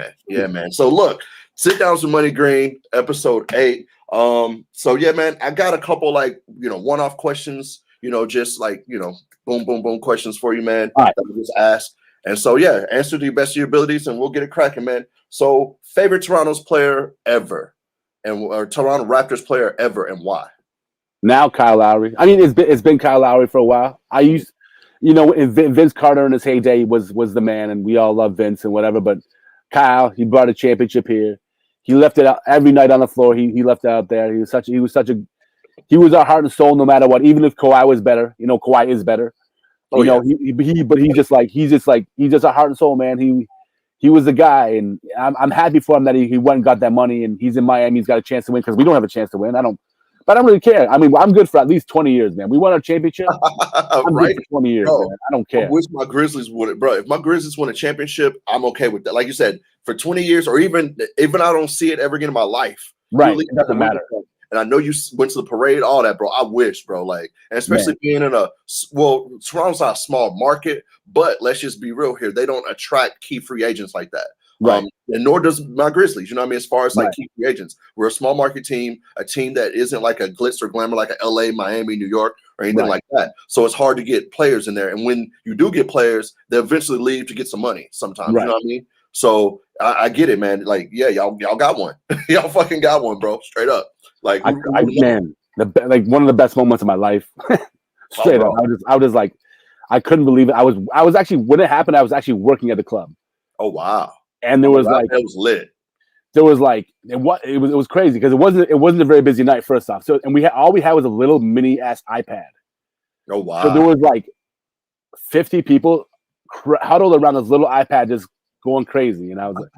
man. So look, Sit Downs with MoneyGreen, episode 8. So yeah, man, I got a couple like one-off questions, just like boom, boom, boom questions for you, man. All right. That we just ask. And so yeah, answer to the best of your abilities, and we'll get it cracking, man. So favorite Toronto's player ever, or Toronto Raptors player ever, and why? Now Kyle Lowry. I mean, it's been Kyle Lowry for a while. I used, Vince Carter in his heyday was the man, and we all love Vince and whatever. But Kyle, he brought a championship here. He left it out every night on the floor. He left it out there. He was our heart and soul no matter what. Even if Kawhi was better, Kawhi is better. He's just a heart and soul, man. He was the guy, and I'm happy for him that he went and got that money, and he's in Miami. He's got a chance to win because we don't have a chance to win. But I don't really care. I mean, I'm good for at least 20 years, man. We won a championship. I'm right? good for 20 years, man. I don't care. I wish my Grizzlies would, bro. If my Grizzlies win a championship, I'm okay with that. Like you said, for 20 years, or even I don't see it ever again in my life. Right, it doesn't matter. And I know you went to the parade, all that, bro. I wish, bro. Like, and especially being in Toronto's not a small market, but let's just be real here. They don't attract key free agents like that. Right. And nor does my Grizzlies, you know what I mean? As far as like key free agents, we're a small market team, a team that isn't like a glitz or glamour like a LA, Miami, New York, or anything like that. So it's hard to get players in there. And when you do get players, they eventually leave to get some money sometimes. You know what I mean? So I get it, man. Like, yeah, y'all got one. Y'all fucking got one, bro. Straight up. Like, man, one of the best moments of my life. Straight up. I was just like, I couldn't believe it. I was actually, when it happened, I was actually working at the club. Oh wow. And there was it was lit. There was like it was crazy because it wasn't a very busy night first off. So and all we had was a little mini ass iPad. Oh wow! So there was like 50 people huddled around this little iPad just going crazy, and I was like,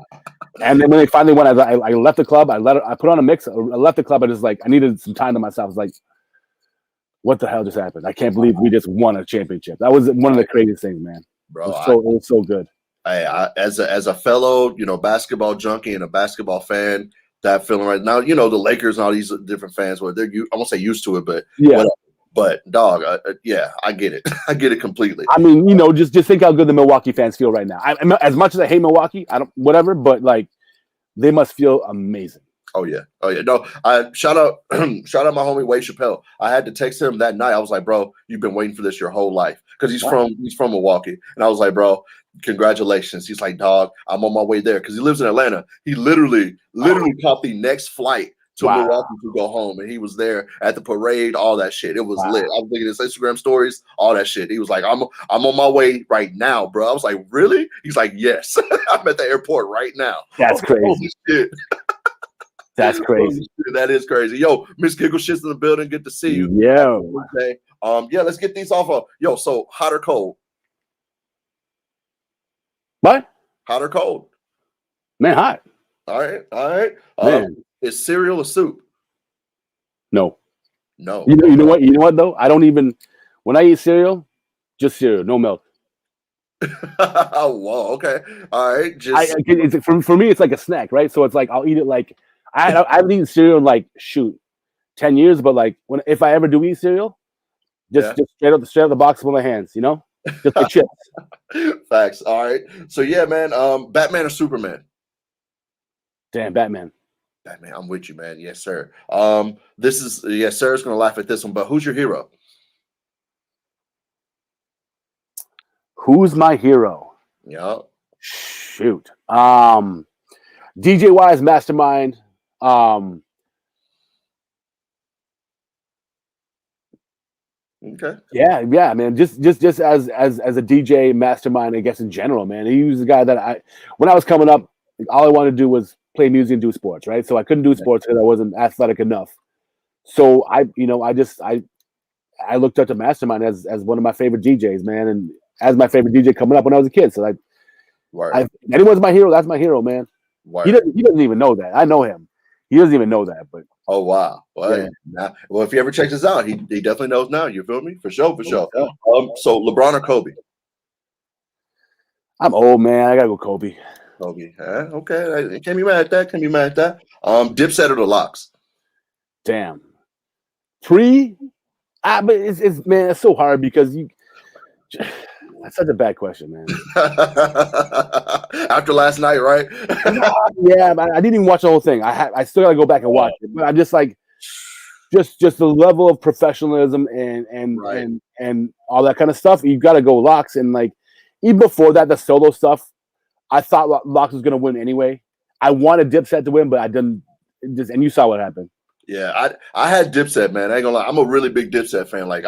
and then when they finally went, I left the club. I put on a mix. I left the club. I needed some time to myself. I was like, what the hell just happened? I can't believe we just won a championship. That was one of the craziest things, man. Bro, it was so good. As a fellow, basketball junkie and a basketball fan, that feeling right now, the Lakers and all these different fans, I won't say used to it, but yeah. But dog, yeah, I get it. I get it completely. I mean, just think how good the Milwaukee fans feel right now. As much as I hate Milwaukee, but like they must feel amazing. Oh yeah. No, I shout out my homie Wade Chappelle. I had to text him that night. I was like, bro, you've been waiting for this your whole life because he's from Milwaukee, and I was like, bro, congratulations. He's like, dog, I'm on my way there because he lives in Atlanta. He literally caught the next flight to Milwaukee to go home, and he was there at the parade, all that shit. It was lit. I was looking at his Instagram stories, all that shit. He was like, I'm on my way right now, bro. I was like, really? He's like, yes. I'm at the airport right now. That's crazy. Holy shit. That's crazy. That is crazy. Yo, Miss Giggle shit's in the building. Good to see you. Yeah. Okay. Yeah, let's get these off of. Yo, so hot or cold? What? Hot or cold? Man, hot. All right. Man. Is cereal a soup? No. No. You know what? You know what though? I don't even when I eat cereal, just cereal, no milk. Oh, wow. Okay. All right. For me, it's like a snack, right? So it's like I'll eat it like I haven't eaten cereal in like 10 years, but like if I ever do eat cereal, just straight out the box with my hands, just like chips. Facts. All right. So yeah, man. Batman or Superman? Damn, Batman. Batman. I'm with you, man. Yes, sir. Sarah's gonna laugh at this one, but who's your hero? Who's my hero? Yeah. Shoot. DJ Wise Mastermind. Okay. Yeah, man. Just as a DJ mastermind, I guess in general, man. He was the guy that when I was coming up, all I wanted to do was play music and do sports, right? So I couldn't do sports because I wasn't athletic enough. So I looked up to Mastermind as one of my favorite DJs, man, and as my favorite DJ coming up when I was a kid. So anyone's my hero. That's my hero, man. He doesn't even know that. I know him. He doesn't even know that, but. Oh wow! Well, if he ever checks this out, he definitely knows now. You feel me? For sure. So LeBron or Kobe? I'm old, man. I gotta go Kobe. Kobe. Okay. Can't be mad at that. Dipset or the Locks? Damn. But it's so hard because that's such a bad question, man. After last night, right? Yeah, I didn't even watch the whole thing. I still gotta go back and watch it. But I'm just like, just the level of professionalism and all that kind of stuff. You got to go Locks, and like even before that, the solo stuff, I thought Locks was gonna win anyway. I wanted Dipset to win, but I didn't. And you saw what happened. Yeah, I had Dipset, man. I ain't gonna lie. I'm a really big Dipset fan. Like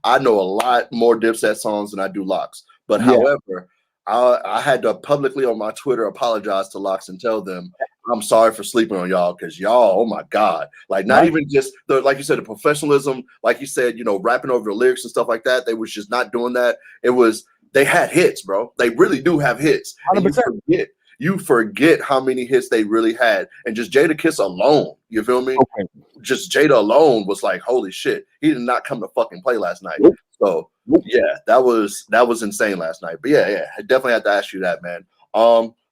I know a lot more Dipset songs than I do Locks. But however, I had to publicly on my Twitter apologize to Locks and tell them I'm sorry for sleeping on y'all, because y'all, oh my God, like not even just the, like you said, the professionalism, like you said, you know, rapping over the lyrics and stuff like that. They was just not doing that. It was, they had hits, bro. They really do have hits. 100%. You forget how many hits they really had. And just Jada Kiss alone, you feel me? Okay. Just Jada alone was like, holy shit, he did not come to fucking play last night. Nope. So yeah, that was insane last night. But yeah, I definitely had to ask you that, man.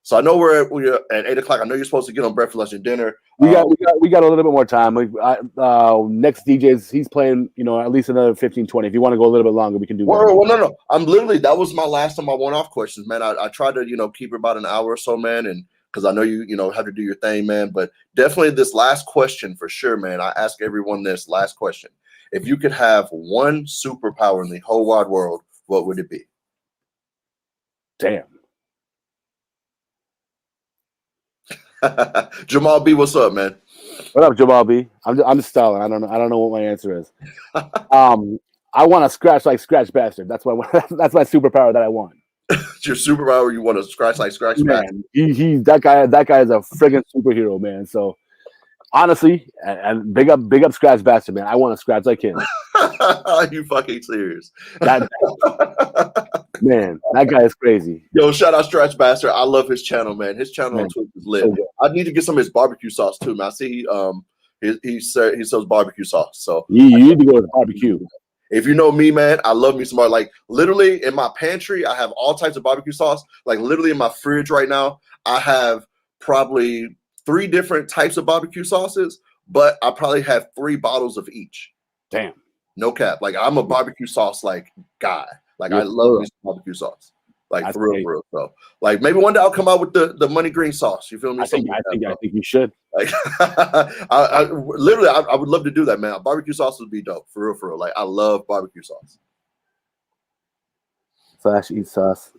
So I know we're at 8:00. I know you're supposed to get on breakfast, lunch, and dinner. We got a little bit more time. Next DJs, he's playing, you know, at least another 15, 20. If you want to go a little bit longer, we can do that. Well, no. I'm literally, that was my last time I went off questions, man. I tried to, you know, keep it about an hour or so, man, and because I know you know, have to do your thing, man. But definitely this last question for sure, man. I ask everyone this last question. If you could have one superpower in the whole wide world, what would it be? Damn. Jamal B, what's up, man? What up, Jamal B? I'm stalling. I don't know what my answer is. I want to scratch like Scratch Bastard. That's my superpower that I want. Your superpower, you want to scratch like Scratch Bastard? He that guy is a friggin' superhero, man. So honestly, and big up Scratch Bastard, man. I want to scratch like him. Are you fucking serious? Man, that guy is crazy. Yo, shout out Scratch Bastard. I love his channel, man. His channel on Twitch is lit. So I need to get some of his barbecue sauce too, man. I see he sells barbecue sauce. So you need to go to barbecue. If you know me, man, I love me some bar. Like literally in my pantry, I have all types of barbecue sauce. Like literally in my fridge right now, I have probably 3 different types of barbecue sauces, but I probably have 3 bottles of each. Damn. No cap. Like I'm a barbecue sauce like guy. Like I love barbecue sauce. Like for real. So like maybe one day I'll come out with the MoneyGreen sauce. You feel me? I think you should. Like I literally I would love to do that, man. Barbecue sauce would be dope. For real. Like I love barbecue sauce. Flash eat sauce.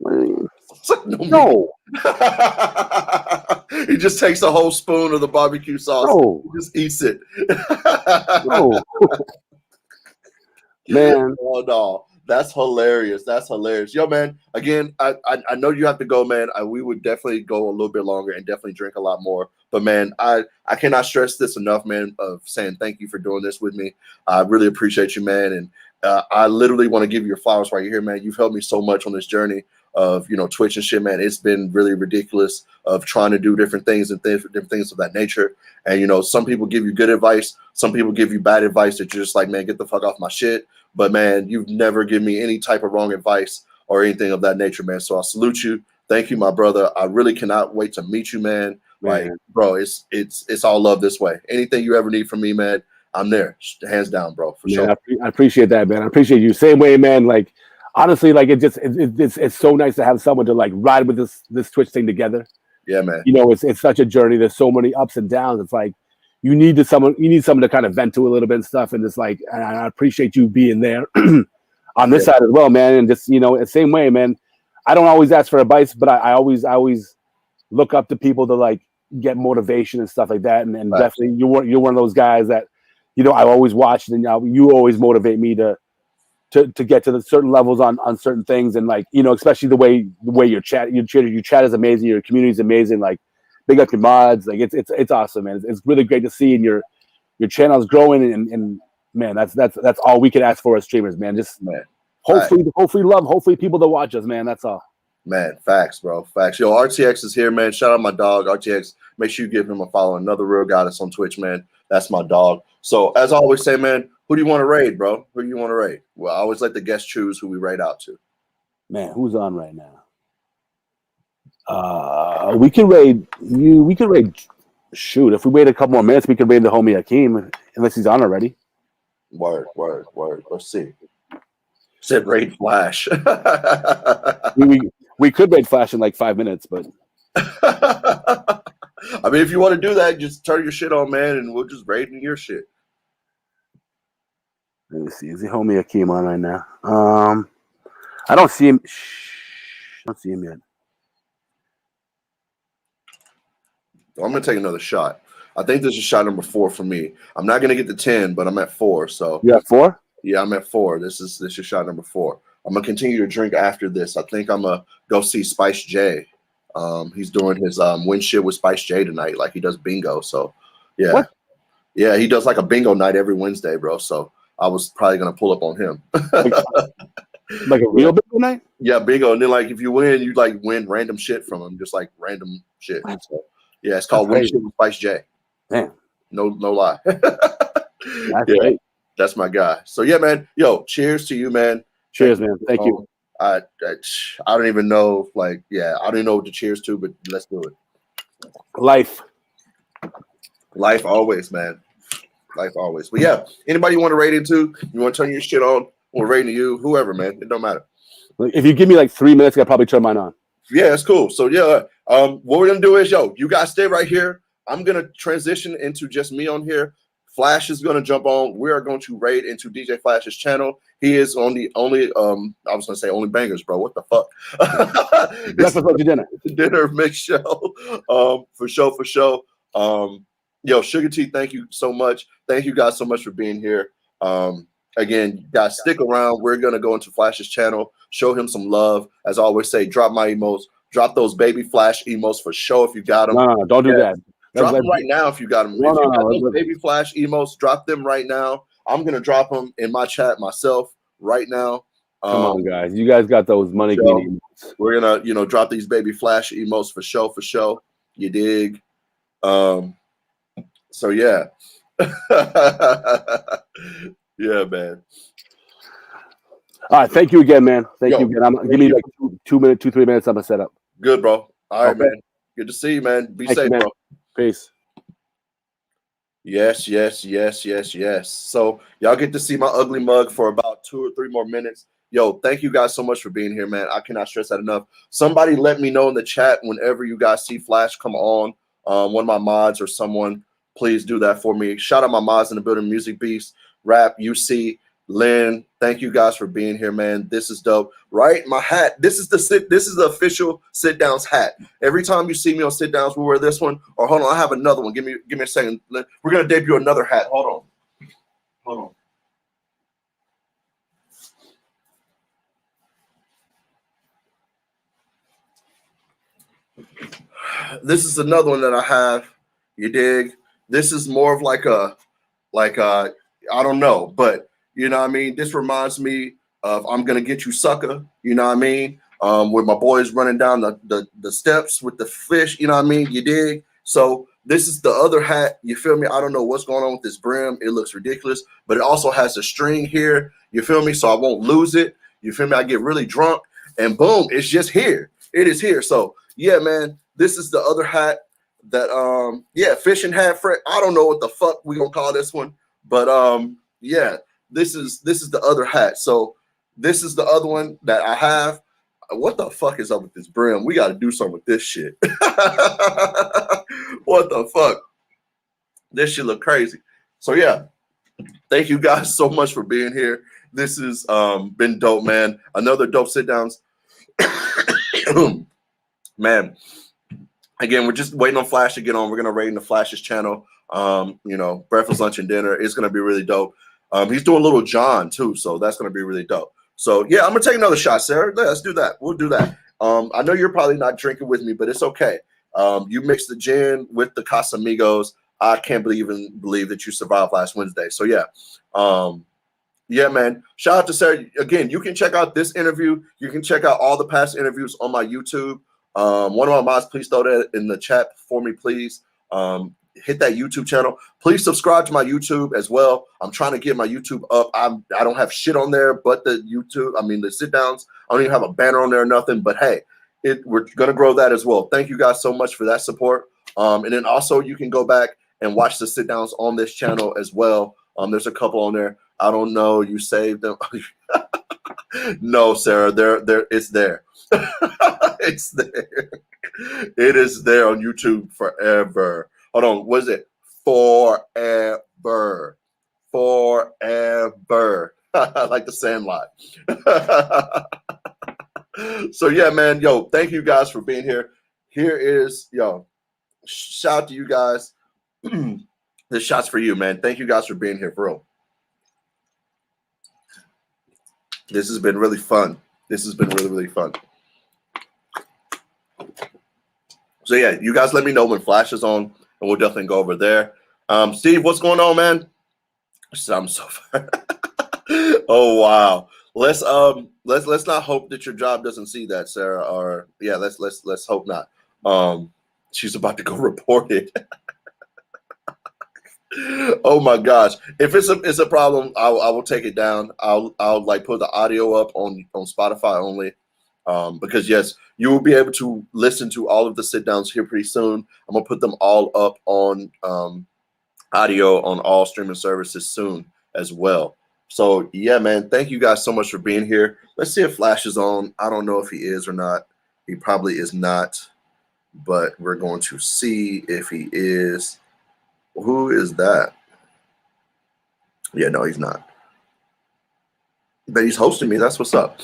No. He just takes a whole spoon of the barbecue sauce. No. He just eats it. No. Man. Oh no. That's hilarious. Yo, man, again, I know you have to go, man. We would definitely go a little bit longer and definitely drink a lot more. But, man, I cannot stress this enough, man, of saying thank you for doing this with me. I really appreciate you, man. And I literally want to give you your flowers right here, man. You've helped me so much on this journey of, you know, Twitch and shit, man. It's been really ridiculous of trying to do different things and different things of that nature. And, you know, some people give you good advice. Some people give you bad advice that you're just like, man, get the fuck off my shit. But, man, you've never given me any type of wrong advice or anything of that nature, man. So I salute you. Thank you, my brother. I really cannot wait to meet you, man. Like, bro, it's all love this way. Anything you ever need from me, man, I'm there. Hands down, bro, for sure. I appreciate that, man. I appreciate you. Same way, man. Like, honestly, like it's so nice to have someone to like ride with this Twitch thing together. Yeah, man. You know, it's such a journey. There's so many ups and downs. It's like you need someone to kind of vent to a little bit and stuff. And it's like, and I appreciate you being there on this side as well, man. And just, you know, the same way, man. I don't always ask for advice, but I always look up to people to like get motivation and stuff like that. And definitely you're one of those guys that, you know, I always watched, and you always motivate me to get to the certain levels on certain things. And like, you know, especially the way your chat is amazing. Your community is amazing. Like, big up your mods. Like it's awesome, man. It's really great to see, and your channel is growing, and man, that's all we can ask for as streamers, man. Just hopefully love, hopefully people to watch us, man. That's all. Man, facts, bro. Facts. Yo, RTX is here, man. Shout out my dog, RTX. Make sure you give him a follow. Another real guy that's on Twitch, man. That's my dog. So as I always say, man, who do you want to raid, bro? Who do you want to raid? Well, I always let the guests choose who we raid out to. Man, who's on right now? We can raid you. We can raid. Shoot, if we wait a couple more minutes, we can raid the homie Hakeem, unless he's on already. Word. Let's see. Said raid Flash. we could raid Flash in like 5 minutes, but I mean, if you want to do that, just turn your shit on, man, and we'll just raid in your shit. Let me see. Is he homie Akeem on right now? I don't see him. I don't see him yet. I'm gonna take another shot. I think this is shot number 4 for me. I'm not gonna get to 10, but I'm at 4. So You got 4? yeah, I'm at 4. This is shot number 4. I'm gonna continue to drink after this. I think I'm gonna go see Spice J. He's doing his win shit with Spice J tonight, like he does bingo. So yeah, What? yeah, he does like a bingo night every Wednesday, bro. So I was probably gonna pull up on him. Like a real bingo night? Yeah, bingo. And then like if you win, you like win random shit from him, just like random shit. So yeah, it's called Win Shit with Spice J. Damn. No lie. That's Yeah, great. that's my guy. So yeah, man. Yo, cheers to you, man. Cheers, man. Thank you. I don't even know. Like, yeah, I don't even know what to cheers to, but let's do it. Life. Life always, man. Life always. But yeah, anybody you want to rate into? You want to turn your shit on? We're rating you, whoever, man. It don't matter. If you give me like 3 minutes, I will probably turn mine on. Yeah, it's cool. So yeah, what we're gonna do is, yo, you guys stay right here. I'm gonna transition into just me on here. Flash is gonna jump on. We are going to raid into DJ Flash's channel. He is on the only I was gonna say only bangers, bro. What the fuck? Breakfast, lunch, and dinner. Dinner mix show. For sure. Yo, Sugar T, thank you so much. Thank you guys so much for being here. Again, guys, stick around. We're gonna go into Flash's channel, show him some love. As I always say, drop my emotes, drop those baby Flash emotes for sure if you got them. No, don't do that. Drop them right now if you got them. No, if you got no, those baby Flash emotes, drop them right now. I'm gonna drop them in my chat myself right now. Come on, guys. You guys got those money green emotes. We're gonna, drop these baby Flash emotes for sure. You dig? So yeah. Yeah, man. All right, thank you again, man. Thank you again. Give me like 2 minutes, 2-3 minutes. I'm gonna set up. Good, bro. All right, man. Good to see you, man. Be safe, man. bro. Peace. Yes. So y'all get to see my ugly mug for about 2 or 3 more minutes. Yo, thank you guys so much for being here, man. I cannot stress that enough. Somebody let me know in the chat whenever you guys see Flash come on. One of my mods or someone, please do that for me. Shout out my mods in the building, Music Beast, Rap, UC, Lynn. Thank you guys for being here, man. This is dope. Right? My hat. This is the official Sit Downs hat. Every time you see me on Sit Downs, we wear this one. Or hold on, I have another one. Give me a second. We're gonna debut another hat. Hold on. This is another one that I have. You dig? This is more of like a I don't know, but you know what I mean? This reminds me of I'm Gonna Get You Sucker, you know what I mean? With my boys running down the steps with the fish, you know what I mean? You dig? So this is the other hat, you feel me? I don't know what's going on with this brim. It looks ridiculous, but it also has a string here, you feel me? So I won't lose it. You feel me? I get really drunk and boom, it's just here. It is here. So yeah, man, this is the other hat that fishing hat for I don't know what the fuck we gonna call this one. But yeah, this is the other hat. So this is the other one that I have. What the fuck is up with this brim? We got to do something with this shit. What the fuck? This shit look crazy. So yeah, thank you guys so much for being here. This has been dope, man. Another dope sit downs. Man, again, we're just waiting on Flash to get on. We're gonna raid into Flash's channel. Breakfast, lunch, and dinner. It's gonna be really dope. He's doing Little John too, so that's gonna be really dope. So yeah, I'm gonna take another shot, Sarah. Let's do that. We'll do that. I know you're probably not drinking with me, but it's okay. You mixed the gin with the Casamigos. I can't believe that you survived last Wednesday. So yeah. Yeah, man. Shout out to Sarah. Again, you can check out this interview. You can check out all the past interviews on my YouTube. One of my mods, please throw that in the chat for me, please. Hit that YouTube channel. Please subscribe to my YouTube as well. I'm trying to get my YouTube up. I don't have shit on there but the YouTube. I mean, the sit downs. I don't even have a banner on there or nothing. But hey, we're going to grow that as well. Thank you guys so much for that support. And then also you can go back and watch the sit downs on this channel as well. There's a couple on there. I don't know. You saved them. No, Sarah, it's there. It's there. It is there on YouTube forever. Hold on. What is it? Forever. forever. Like the Sandlot. So yeah, man, yo, thank you guys for being here. Here is, yo, shout out to you guys. This shot's for you, man. Thank you guys for being here, bro. This has been really fun. This has been really, really fun. So yeah, you guys let me know when Flash is on, and we'll definitely go over there. Steve, what's going on, man? I'm so fun. Oh wow. Let's not hope that your job doesn't see that, Sarah. Or yeah, let's hope not. She's about to go report it. Oh my gosh. If it's a problem, I will take it down. I'll like put the audio up on Spotify only. Because yes, you will be able to listen to all of the sit downs here pretty soon. I'm gonna put them all up on audio on all streaming services soon as well. So yeah, man, thank you guys so much for being here. Let's see if Flash is on. I don't know if he is or not. He probably is not, but we're going to see if he is. Who is that? Yeah, no, he's not. But he's hosting me. That's what's up.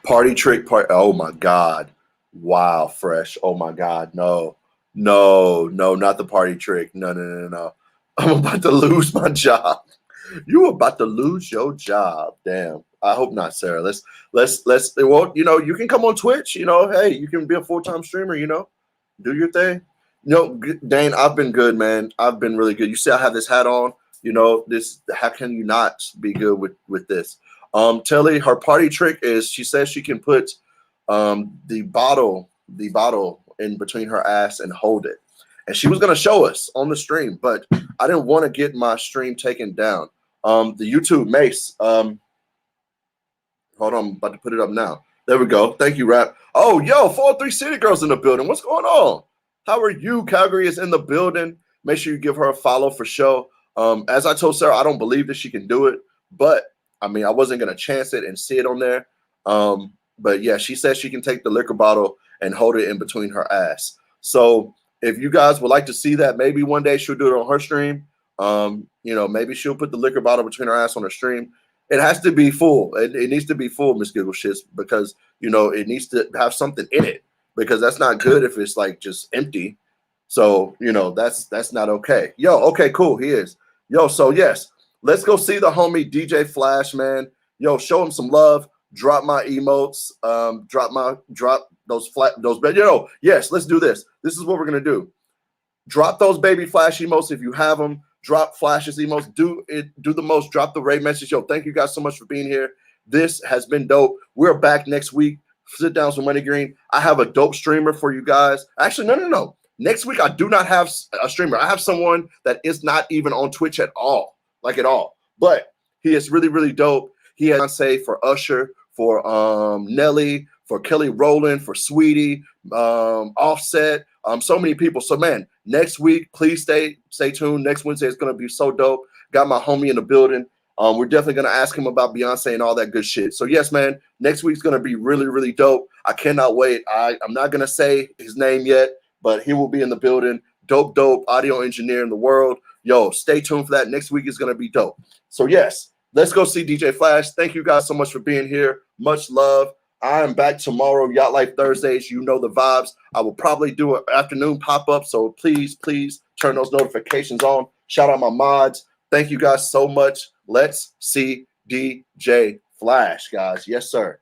Party trick party. Oh my God. Wow, Fresh. Oh my God. No, not the party trick. No. I'm about to lose my job. You about to lose your job. Damn. I hope not, Sarah. Let's well, you can come on Twitch, hey, you can be a full-time streamer, do your thing. Dane, I've been good, man. I've been really good. You see I have this hat on, this, how can you not be good with this? Telly, her party trick is she says she can put the bottle in between her ass and hold it. And she was going to show us on the stream, but I didn't want to get my stream taken down. The YouTube Mace. Hold on, I'm about to put it up now. There we go. Thank you, Rap. Oh, yo, 403 City Girls in the building. What's going on? How are you? Calgary is in the building. Make sure you give her a follow for sure. As I told Sarah, I don't believe that she can do it, but I mean, I wasn't going to chance it and see it on there. But yeah, she says she can take the liquor bottle and hold it in between her ass. So if you guys would like to see that, maybe one day she'll do it on her stream. Maybe she'll put the liquor bottle between her ass on her stream. It has to be full. It needs to be full, Miss Giggle Shits, because it needs to have something in it, because that's not good if it's like just empty. So that's not okay. Yo, okay, cool. He is. Yo, so yes, let's go see the homie DJ Flash, man. Yo, show him some love. Drop my emotes. Drop those yes, let's do this. This is what we're gonna do. Drop those baby Flash emotes if you have them. Drop Flash's emotes. Do the most. Drop the Ray message. Yo, thank you guys so much for being here. This has been dope. We're back next week. Sit down with MoneyGreen. I have a dope streamer for you guys. Actually, no. Next week, I do not have a streamer. I have someone that is not even on Twitch at all. But he is really, really dope. He has say for Usher, for Nelly, for Kelly Rowland, for Sweetie, Offset, so many people. So man, next week, please stay tuned. Next Wednesday is gonna be so dope. Got my homie in the building. We're definitely gonna ask him about Beyonce and all that good shit. So yes, man, next week's gonna be really, really dope. I cannot wait. I'm not gonna say his name yet, but he will be in the building. Dope audio engineer in the world. Yo, stay tuned for that. Next week is gonna be dope. So yes, let's go see DJ Flash. Thank you guys so much for being here. Much love. I am back tomorrow, Yacht Life Thursdays. You know the vibes. I will probably do an afternoon pop-up, so please turn those notifications on. Shout out my mods. Thank you guys so much. Let's see DJ Flash, guys. Yes, sir.